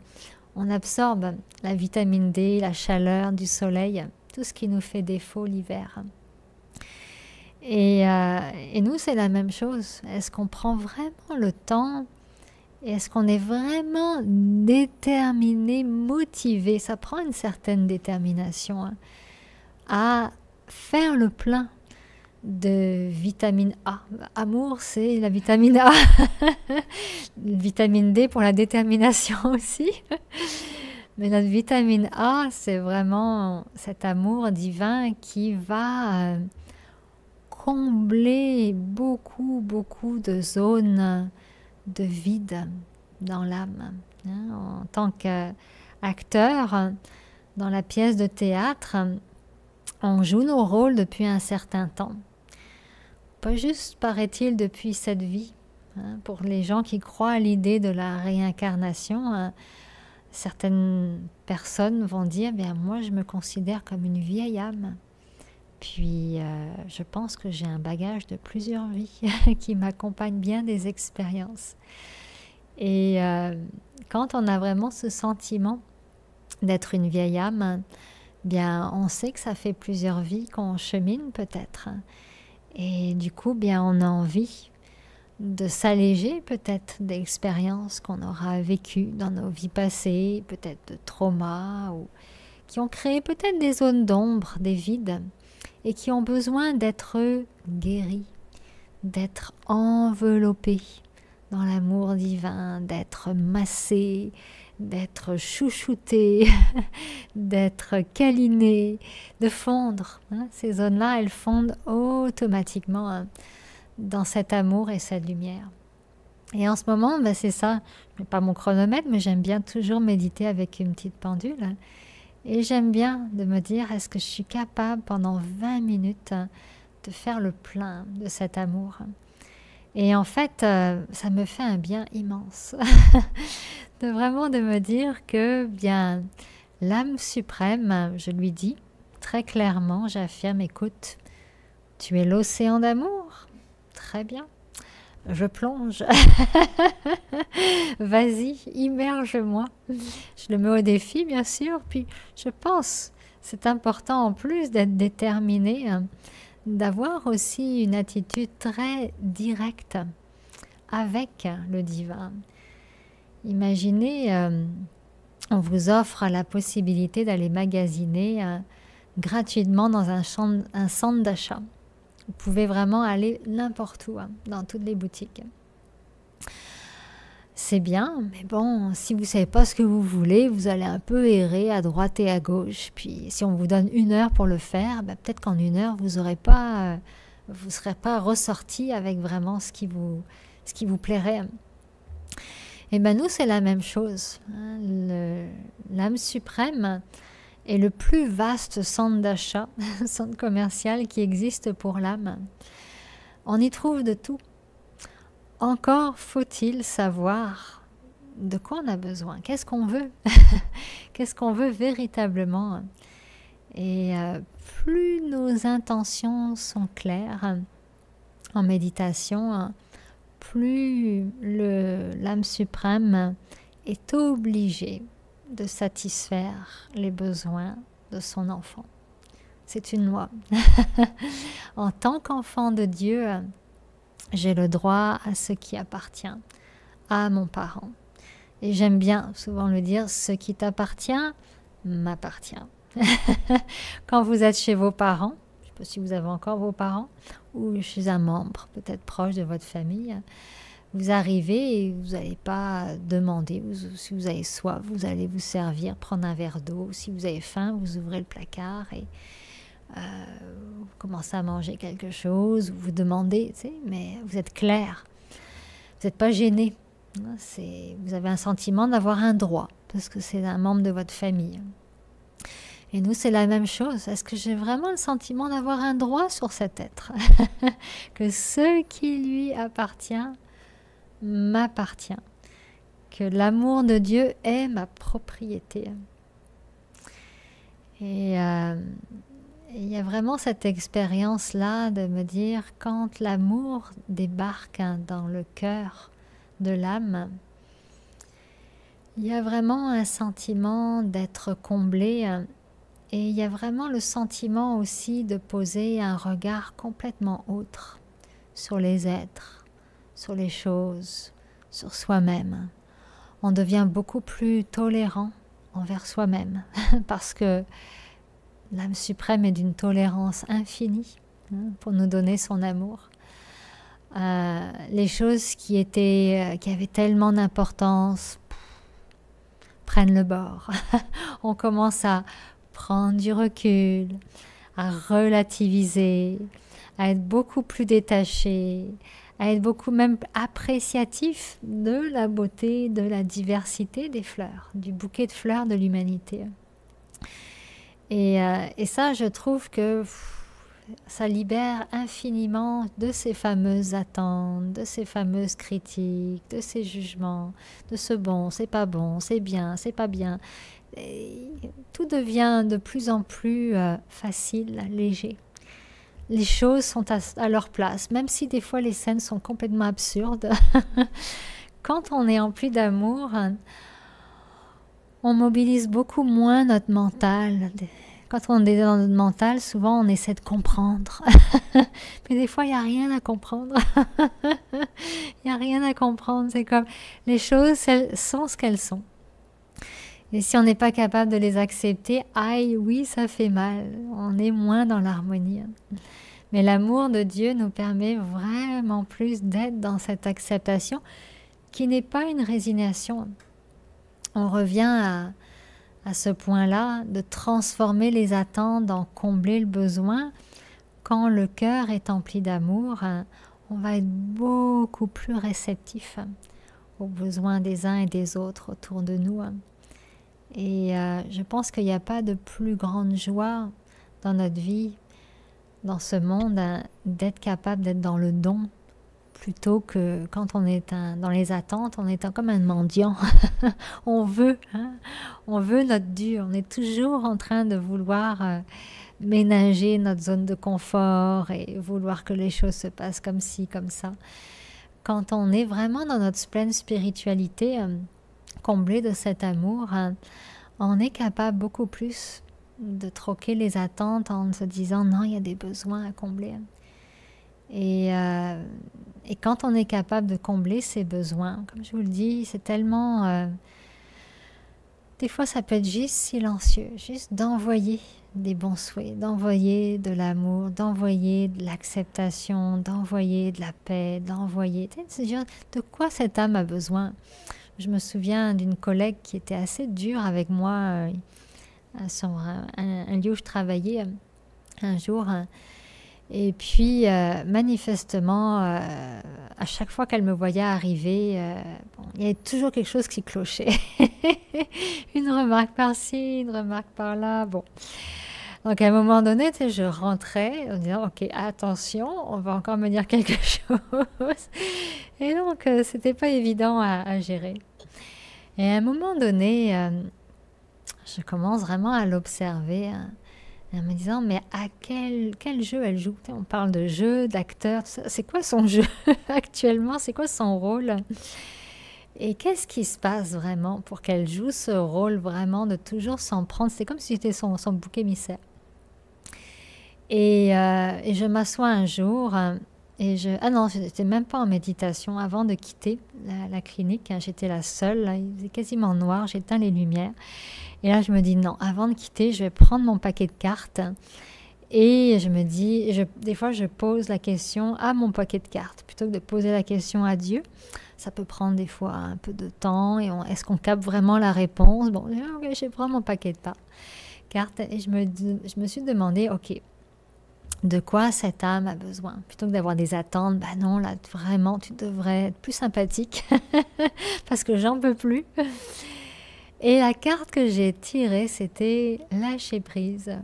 on absorbe la vitamine D, la chaleur du soleil, tout ce qui nous fait défaut l'hiver. Et nous, c'est la même chose. Est-ce qu'on prend vraiment le temps? Est-ce qu'on est vraiment déterminé, motivé? Ça prend une certaine détermination à faire le plein de vitamine A. Amour, c'est la vitamine A. Vitamine D pour la détermination aussi. Mais notre vitamine A, c'est vraiment cet amour divin qui va combler beaucoup, beaucoup de zones de vide dans l'âme. En tant qu'acteur, dans la pièce de théâtre, on joue nos rôles depuis un certain temps. Pas juste, paraît-il, depuis cette vie. Pour les gens qui croient à l'idée de la réincarnation, certaines personnes vont dire, bien, moi je me considère comme une vieille âme. Puis je pense que j'ai un bagage de plusieurs vies qui m'accompagne bien des expériences. Et quand on a vraiment ce sentiment d'être une vieille âme, bien on sait que ça fait plusieurs vies qu'on chemine peut-être. Et du coup, bien on a envie de s'alléger peut-être d'expériences qu'on aura vécues dans nos vies passées, peut-être de traumas, ou qui ont créé peut-être des zones d'ombre, des vides, et qui ont besoin d'être guéris, d'être enveloppés dans l'amour divin, d'être massés, d'être chouchoutés, d'être câlinés, de fondre. Ces zones-là, elles fondent automatiquement dans cet amour et cette lumière. Et en ce moment, c'est ça. Je ne mets pas mon chronomètre, mais j'aime bien toujours méditer avec une petite pendule. Et j'aime bien de me dire, est-ce que je suis capable pendant 20 minutes de faire le plein de cet amour? Et en fait, ça me fait un bien immense de me dire que bien l'âme suprême, je lui dis très clairement, j'affirme, écoute, tu es l'océan d'amour, très bien, je plonge, vas-y, immerge-moi. Je le mets au défi, bien sûr, puis je pense, c'est important en plus d'être déterminé, d'avoir aussi une attitude très directe avec le divin. Imaginez, on vous offre la possibilité d'aller magasiner gratuitement dans un centre d'achat. Vous pouvez vraiment aller n'importe où, dans toutes les boutiques. C'est bien, mais bon, si vous ne savez pas ce que vous voulez, vous allez un peu errer à droite et à gauche. Puis si on vous donne 1 heure pour le faire, peut-être qu'en 1 heure, vous serez pas ressorti avec vraiment ce qui vous plairait. Et nous, c'est la même chose. L'âme suprême est le plus vaste centre d'achat, centre commercial qui existe pour l'âme. On y trouve de tout. Encore faut-il savoir de quoi on a besoin, qu'est-ce qu'on veut, qu'est-ce qu'on veut véritablement. Et plus nos intentions sont claires en méditation, plus l'âme suprême est obligée de satisfaire les besoins de son enfant. C'est une loi. En tant qu'enfant de Dieu, j'ai le droit à ce qui appartient à mon parent. Et j'aime bien souvent le dire, ce qui t'appartient m'appartient. Quand vous êtes chez vos parents, je ne sais pas si vous avez encore vos parents, ou chez un membre peut-être proche de votre famille, vous arrivez et vous n'allez pas demander, si vous avez soif, vous allez vous servir, prendre un verre d'eau. Si vous avez faim, vous ouvrez le placard et vous commencez à manger quelque chose, vous demandez, tu sais, mais vous êtes clair, vous n'êtes pas gêné. Vous avez un sentiment d'avoir un droit, parce que c'est un membre de votre famille. Et nous, c'est la même chose. Est-ce que j'ai vraiment le sentiment d'avoir un droit sur cet être? Que ce qui lui appartient m'appartient. Que l'amour de Dieu est ma propriété. Et il y a vraiment cette expérience-là de me dire, quand l'amour débarque dans le cœur de l'âme, il y a vraiment un sentiment d'être comblé et il y a vraiment le sentiment aussi de poser un regard complètement autre sur les êtres, sur les choses, sur soi-même. On devient beaucoup plus tolérant envers soi-même parce que l'âme suprême est d'une tolérance infinie pour nous donner son amour. Les choses qui avaient tellement d'importance prennent le bord. On commence à prendre du recul, à relativiser, à être beaucoup plus détaché, à être beaucoup même appréciatif de la beauté, de la diversité des fleurs, du bouquet de fleurs de l'humanité. Et ça, je trouve que ça libère infiniment de ces fameuses attentes, de ces fameuses critiques, de ces jugements, de ce bon, c'est pas bon, c'est bien, c'est pas bien. Et tout devient de plus en plus facile, léger. Les choses sont à leur place, même si des fois les scènes sont complètement absurdes. Quand on est empli d'amour, on mobilise beaucoup moins notre mental. Quand on est dans notre mental, souvent on essaie de comprendre. Mais des fois, il n'y a rien à comprendre. Il n'y a rien à comprendre. C'est comme les choses, elles sont ce qu'elles sont. Et si on n'est pas capable de les accepter, aïe, oui, ça fait mal. On est moins dans l'harmonie. Mais l'amour de Dieu nous permet vraiment plus d'être dans cette acceptation qui n'est pas une résignation. On revient à ce point-là de transformer les attentes en combler le besoin. Quand le cœur est empli d'amour, on va être beaucoup plus réceptif aux besoins des uns et des autres autour de nous. Et je pense qu'il n'y a pas de plus grande joie dans notre vie, dans ce monde, d'être capable d'être dans le don, plutôt que quand on est dans les attentes, on est comme un mendiant. On veut notre dû. On est toujours en train de vouloir ménager notre zone de confort et vouloir que les choses se passent comme ci, comme ça. Quand on est vraiment dans notre pleine spiritualité, comblé de cet amour, on est capable beaucoup plus de troquer les attentes en se disant non, il y a des besoins à combler. Et quand on est capable de combler ces besoins, comme je vous le dis, c'est tellement... des fois, ça peut être juste silencieux, juste d'envoyer des bons souhaits, d'envoyer de l'amour, d'envoyer de l'acceptation, d'envoyer de la paix, d'envoyer... De quoi cette âme a besoin? Je me souviens d'une collègue qui était assez dure avec moi sur un lieu où je travaillais un jour. Et puis, manifestement, à chaque fois qu'elle me voyait arriver, il y avait toujours quelque chose qui clochait. Une remarque par-ci, une remarque par-là. Bon. Donc, à un moment donné, je rentrais en disant, OK, attention, on va encore me dire quelque chose. Et donc, c'était pas évident à gérer. Et à un moment donné, je commence vraiment à l'observer, en me disant, mais à quel jeu elle joue? On parle de jeu, d'acteur, c'est quoi son jeu actuellement? C'est quoi son rôle? Et qu'est-ce qui se passe vraiment pour qu'elle joue ce rôle vraiment de toujours s'en prendre? C'est comme si j'étais son bouc émissaire. Et je m'assois un jour ah non, j'étais même pas en méditation avant de quitter la clinique. Hein, j'étais la seule, là, il faisait quasiment noir, j'éteins les lumières. Et là, je me dis non, avant de quitter, je vais prendre mon paquet de cartes. Et je me dis, des fois, je pose la question à mon paquet de cartes plutôt que de poser la question à Dieu. Ça peut prendre des fois un peu de temps. Et est-ce qu'on capte vraiment la réponse? Bon, okay, je vais prendre mon paquet de cartes. Et je me suis demandé, ok, de quoi cette âme a besoin? Plutôt que d'avoir des attentes, bah non, là, vraiment, tu devrais être plus sympathique parce que j'en peux plus. Et la carte que j'ai tirée, c'était lâcher prise.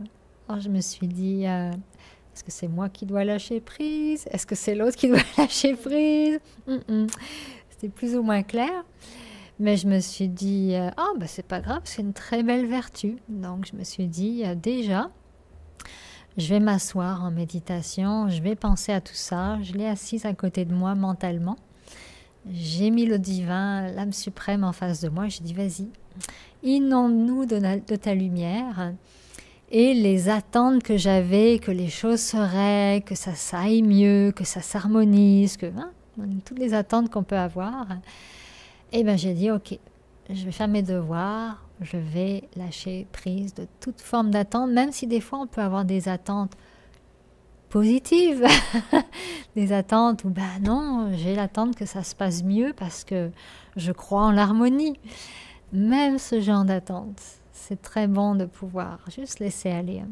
Alors je me suis dit, est-ce que c'est moi qui dois lâcher prise? Est-ce que c'est l'autre qui doit lâcher prise? C'était plus ou moins clair. Mais je me suis dit, bah c'est pas grave, c'est une très belle vertu. Donc je me suis dit, déjà, je vais m'asseoir en méditation, je vais penser à tout ça. Je l'ai assise à côté de moi mentalement. J'ai mis le divin, l'âme suprême en face de moi. J'ai dit, vas-y, inonde-nous de ta lumière. Et les attentes que j'avais, que les choses seraient, que ça aille mieux, que ça s'harmonise, toutes les attentes qu'on peut avoir. Et bien j'ai dit, ok, je vais faire mes devoirs, je vais lâcher prise de toute forme d'attente, même si des fois on peut avoir des attentes positives, des attentes où ben non, j'ai l'attente que ça se passe mieux parce que je crois en l'harmonie. Même ce genre d'attente, c'est très bon de pouvoir juste laisser aller.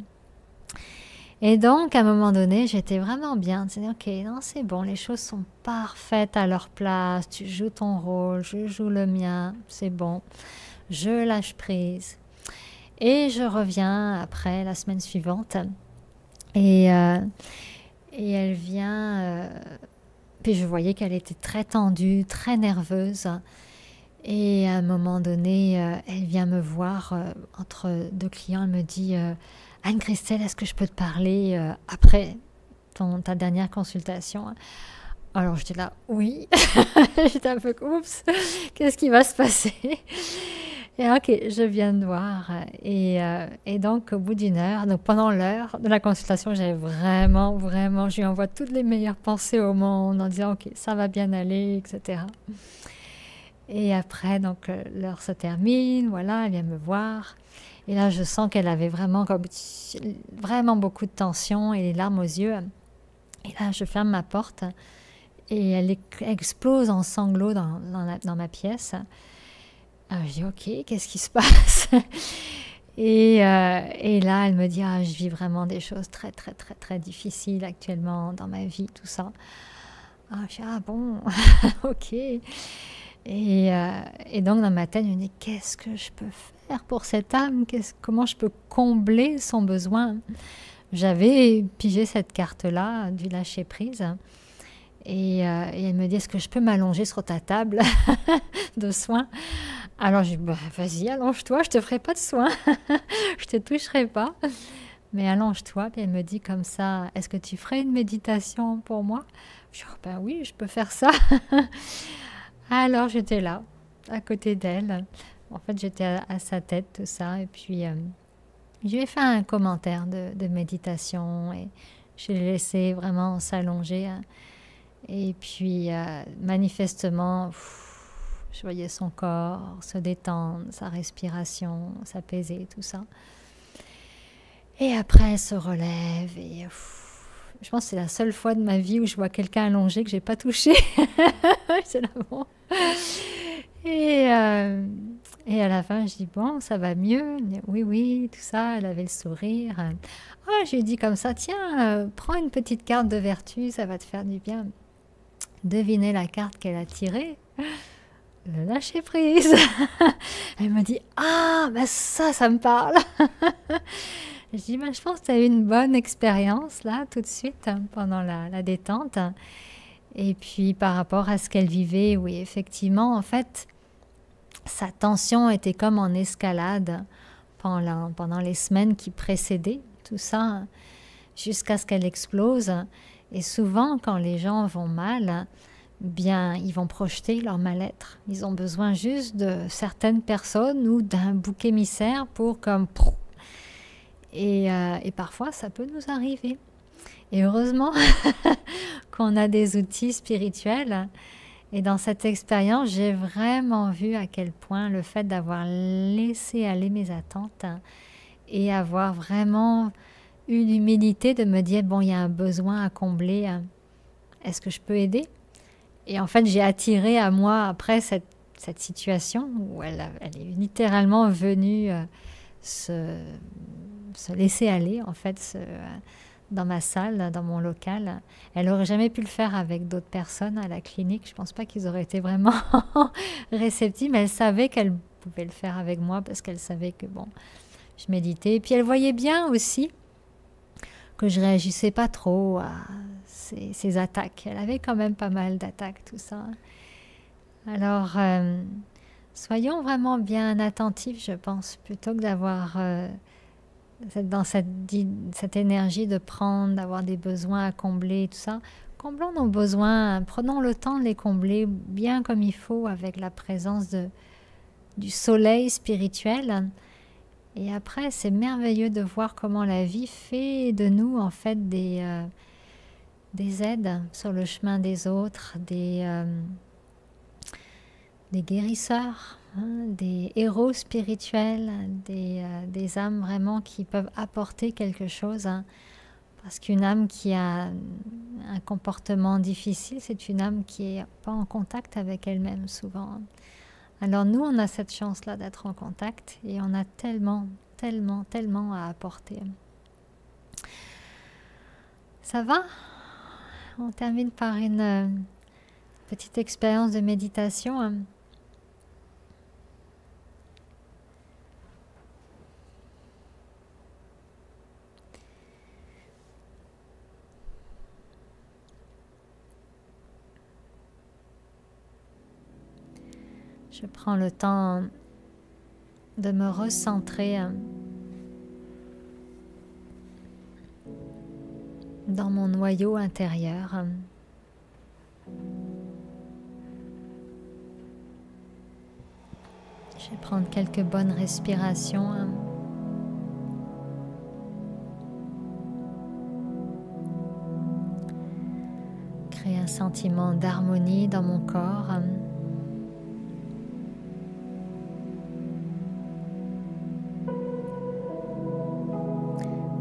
Et donc, à un moment donné, j'étais vraiment bien. C'est-à-dire, ok, non, c'est bon, les choses sont parfaites à leur place. Tu joues ton rôle, je joue le mien, c'est bon. Je lâche prise. Et je reviens après, la semaine suivante. Et elle vient... puis je voyais qu'elle était très tendue, très nerveuse. Et à un moment donné, elle vient me voir entre deux clients. Elle me dit... Anne-Christelle, est-ce que je peux te parler après ta dernière consultation? Alors j'étais là, oui. J'étais un peu, oups, qu'est-ce qui va se passer? Et ok, je viens de voir. Et donc au bout d'une heure, donc pendant l'heure de la consultation, j'avais vraiment, je lui envoie toutes les meilleures pensées au monde en disant, ok, ça va bien aller, etc. Et après, donc l'heure se termine, voilà, elle vient me voir. Et là, je sens qu'elle avait vraiment beaucoup de tension et les larmes aux yeux. Et là, je ferme ma porte et elle explose en sanglots dans ma pièce. Alors, je dis, ok, qu'est-ce qui se passe? Et là, elle me dit, je vis vraiment des choses très, très, très, très difficiles actuellement dans ma vie, tout ça. Je dis, bon, ok. Et donc, dans ma tête, je me dis, qu'est-ce que je peux faire pour cette âme? Comment je peux combler son besoin? J'avais pigé cette carte-là du lâcher-prise. Et elle me dit, est-ce que je peux m'allonger sur ta table de soins? Alors, je dis, vas-y, allonge-toi, je te ferai pas de soins. Je te toucherai pas. Mais allonge-toi. Puis elle me dit comme ça, est-ce que tu ferais une méditation pour moi? Je dis, oui, je peux faire ça. Alors j'étais là, à côté d'elle. En fait, j'étais à sa tête, tout ça. Et puis, je lui ai fait un commentaire de méditation et je l'ai laissé vraiment s'allonger. Et puis, manifestement, je voyais son corps se détendre, sa respiration s'apaiser, tout ça. Et après, elle se relève et... je pense que c'est la seule fois de ma vie où je vois quelqu'un allongé que j'ai pas touché. C'est là, bon. Et à la fin, je dis, bon, ça va mieux. Oui, tout ça. Elle avait le sourire. Je lui ai dit comme ça, tiens, prends une petite carte de vertu, ça va te faire du bien. Devinez la carte qu'elle a tirée. Le lâcher prise. Elle me dit, ça me parle. Je dis, je pense que tu as eu une bonne expérience là, tout de suite, pendant la détente. Et puis, par rapport à ce qu'elle vivait, oui, effectivement, en fait, sa tension était comme en escalade pendant les semaines qui précédaient tout ça, jusqu'à ce qu'elle explose. Et souvent, quand les gens vont mal, bien, ils vont projeter leur mal-être. Ils ont besoin juste de certaines personnes ou d'un bouc émissaire pour comme... Et parfois, ça peut nous arriver. Et heureusement qu'on a des outils spirituels. Et dans cette expérience, j'ai vraiment vu à quel point le fait d'avoir laissé aller mes attentes et avoir vraiment eu l'humilité de me dire, bon, il y a un besoin à combler, est-ce que je peux aider? Et en fait, j'ai attiré à moi après cette situation où elle est littéralement venue se laisser aller, en fait, dans ma salle, dans mon local. Elle n'aurait jamais pu le faire avec d'autres personnes à la clinique. Je ne pense pas qu'ils auraient été vraiment réceptifs, mais elle savait qu'elle pouvait le faire avec moi parce qu'elle savait que, bon, je méditais. Et puis elle voyait bien aussi que je réagissais pas trop à ces attaques. Elle avait quand même pas mal d'attaques, tout ça. Alors, soyons vraiment bien attentifs, je pense, plutôt que d'avoir dans cette énergie de prendre, d'avoir des besoins à combler, tout ça. Comblons nos besoins, prenons le temps de les combler bien comme il faut avec la présence du soleil spirituel. Et après, c'est merveilleux de voir comment la vie fait de nous, en fait, des aides sur le chemin des autres, des guérisseurs, hein, des héros spirituels, des âmes vraiment qui peuvent apporter quelque chose. Hein, parce qu'une âme qui a un comportement difficile, c'est une âme qui n'est pas en contact avec elle-même souvent. Alors nous, on a cette chance-là d'être en contact et on a tellement, tellement, tellement à apporter. Ça va? On termine par une petite expérience de méditation. Je prends le temps de me recentrer dans mon noyau intérieur. Je vais prendre quelques bonnes respirations. Créer un sentiment d'harmonie dans mon corps.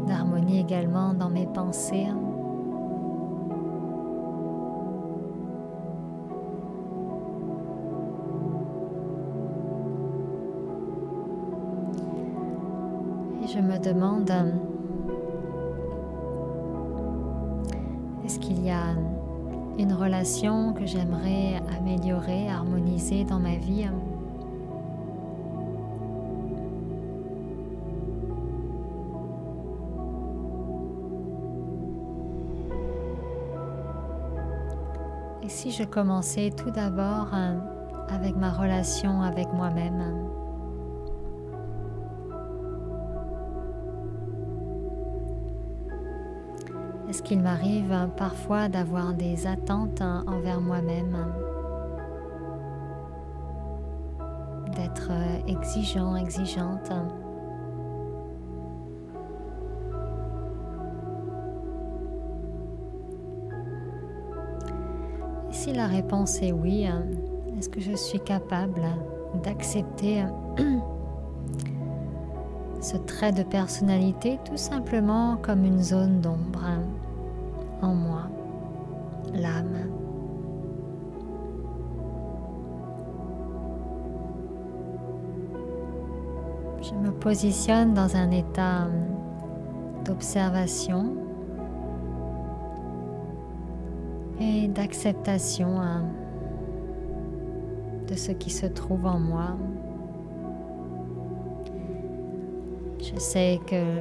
D'harmonie également dans mes pensées. Je me demande, est-ce qu'il y a une relation que j'aimerais améliorer, harmoniser dans ma vie? Et si je commençais tout d'abord avec ma relation avec moi-même? Est-ce qu'il m'arrive parfois d'avoir des attentes envers moi-même, d'être exigeant, exigeante? Et si la réponse est oui, est-ce que je suis capable d'accepter ce trait de personnalité tout simplement comme une zone d'ombre en moi, l'âme? Je me positionne dans un état d'observation et d'acceptation de ce qui se trouve en moi. Je sais que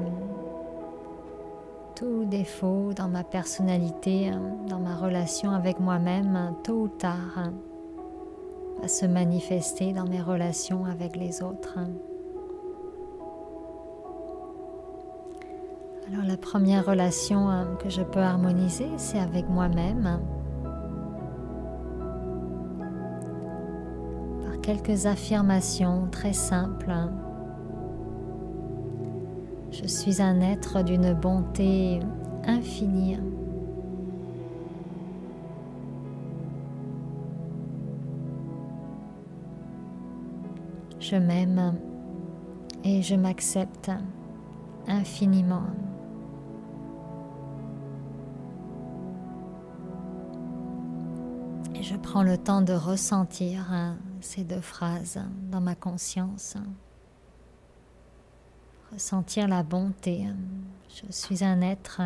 tout défaut dans ma personnalité, dans ma relation avec moi-même, tôt ou tard, va se manifester dans mes relations avec les autres. Alors la première relation que je peux harmoniser, c'est avec moi-même. par quelques affirmations très simples. Je suis un être d'une bonté infinie. Je m'aime et je m'accepte infiniment. Et je prends le temps de ressentir ces deux phrases dans ma conscience. Ressentir la bonté. Je suis un être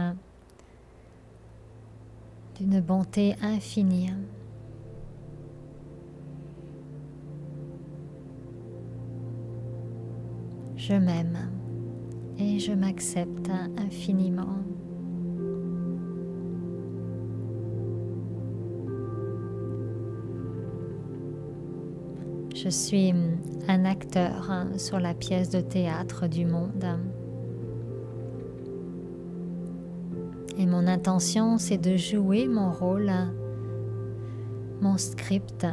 d'une bonté infinie. Je m'aime et je m'accepte infiniment. Je suis un acteur sur la pièce de théâtre du monde. Et mon intention, c'est de jouer mon rôle, mon script,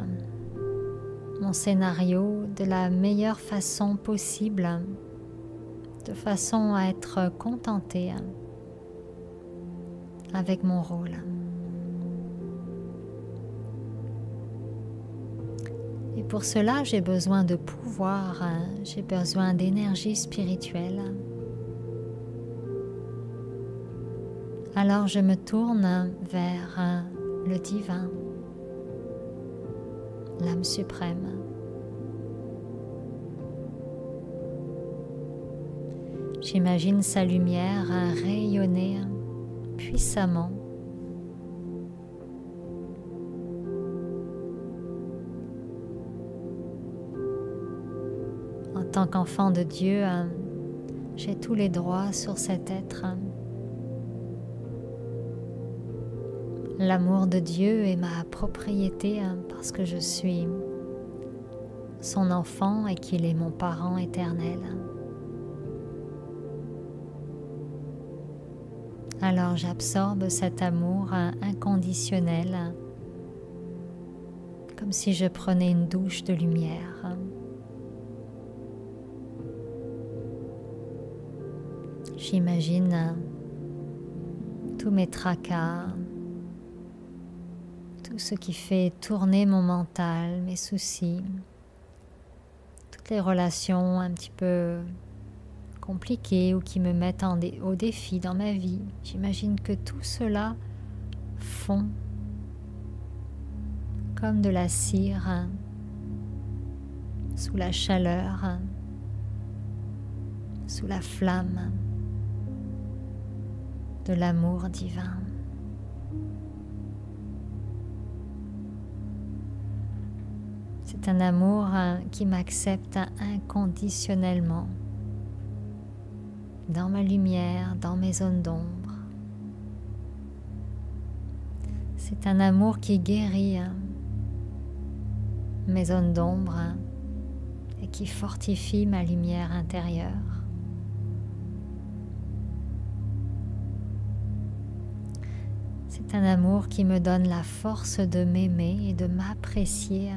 mon scénario de la meilleure façon possible, de façon à être contentée avec mon rôle. Et pour cela, j'ai besoin de pouvoir, j'ai besoin d'énergie spirituelle. Alors je me tourne vers le divin, l'âme suprême. J'imagine sa lumière rayonner puissamment. En tant qu'enfant de Dieu, j'ai tous les droits sur cet être. L'amour de Dieu est ma propriété parce que je suis son enfant et qu'il est mon parent éternel. Alors j'absorbe cet amour inconditionnel comme si je prenais une douche de lumière. J'imagine tous mes tracas, tout ce qui fait tourner mon mental, mes soucis, toutes les relations un petit peu compliquées ou qui me mettent au défi dans ma vie. J'imagine que tout cela fond comme de la cire sous la chaleur, sous la flamme de l'amour divin. C'est un amour qui m'accepte inconditionnellement dans ma lumière, dans mes zones d'ombre. C'est un amour qui guérit mes zones d'ombre et qui fortifie ma lumière intérieure. C'est un amour qui me donne la force de m'aimer et de m'apprécier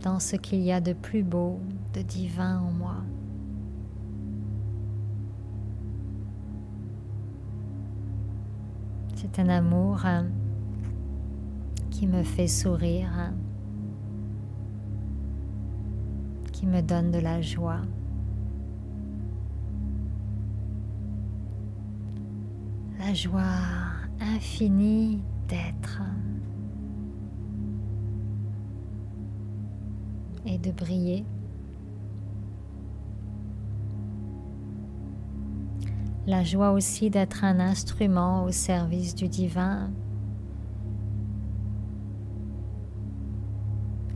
dans ce qu'il y a de plus beau, de divin en moi. C'est un amour qui me fait sourire, qui me donne de la joie. La joie infinie d'être et de briller. La joie aussi d'être un instrument au service du divin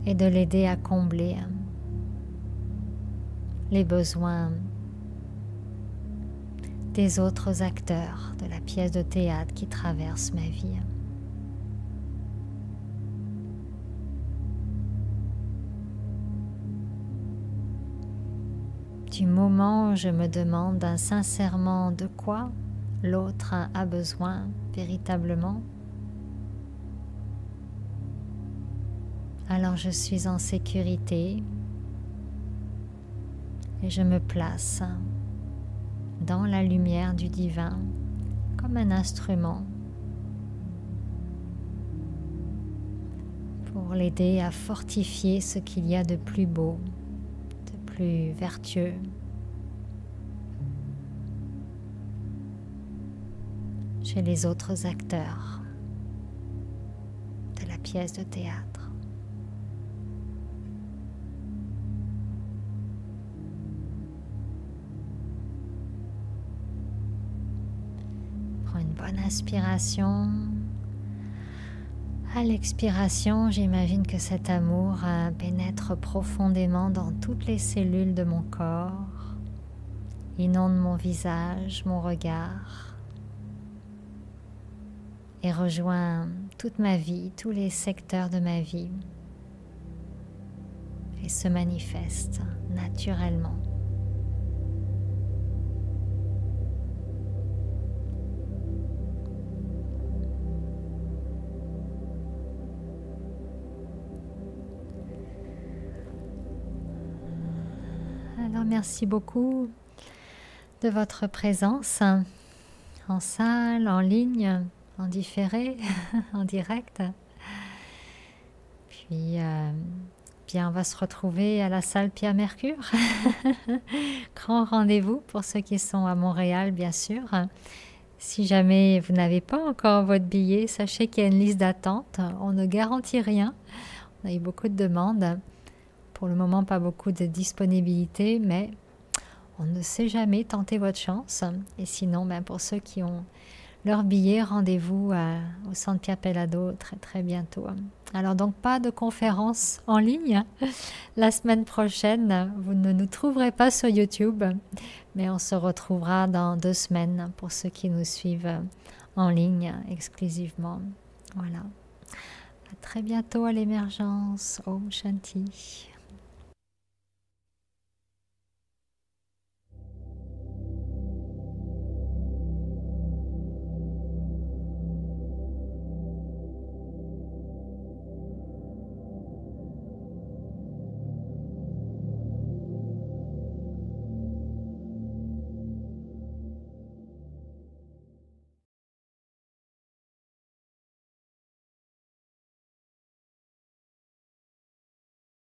et de l'aider à combler les besoins des autres acteurs de la pièce de théâtre qui traverse ma vie. Du moment où je me demande sincèrement de quoi l'autre a besoin véritablement, alors je suis en sécurité et je me place dans la lumière du divin comme un instrument pour l'aider à fortifier ce qu'il y a de plus beau, de plus vertueux. Chez les autres acteurs de la pièce de théâtre. Prends une bonne inspiration. À l'expiration, j'imagine que cet amour pénètre profondément dans toutes les cellules de mon corps, inonde mon visage, mon regard, et rejoint toute ma vie, tous les secteurs de ma vie, et se manifeste naturellement. Alors merci beaucoup de votre présence en salle, en ligne, en différé, en direct. Puis, bien, on va se retrouver à la salle Pierre-Mercure. Grand rendez-vous pour ceux qui sont à Montréal, bien sûr. Si jamais vous n'avez pas encore votre billet, sachez qu'il y a une liste d'attente. On ne garantit rien. On a eu beaucoup de demandes. Pour le moment, pas beaucoup de disponibilité, mais on ne sait jamais. Tentez votre chance. Et sinon, ben, pour ceux qui ont leur billet, rendez-vous au Centre Pierre Pellado très très bientôt. Alors donc pas de conférence en ligne la semaine prochaine, vous ne nous trouverez pas sur YouTube, mais on se retrouvera dans 2 semaines pour ceux qui nous suivent en ligne exclusivement. Voilà. À très bientôt à l'émergence. Om Shanti.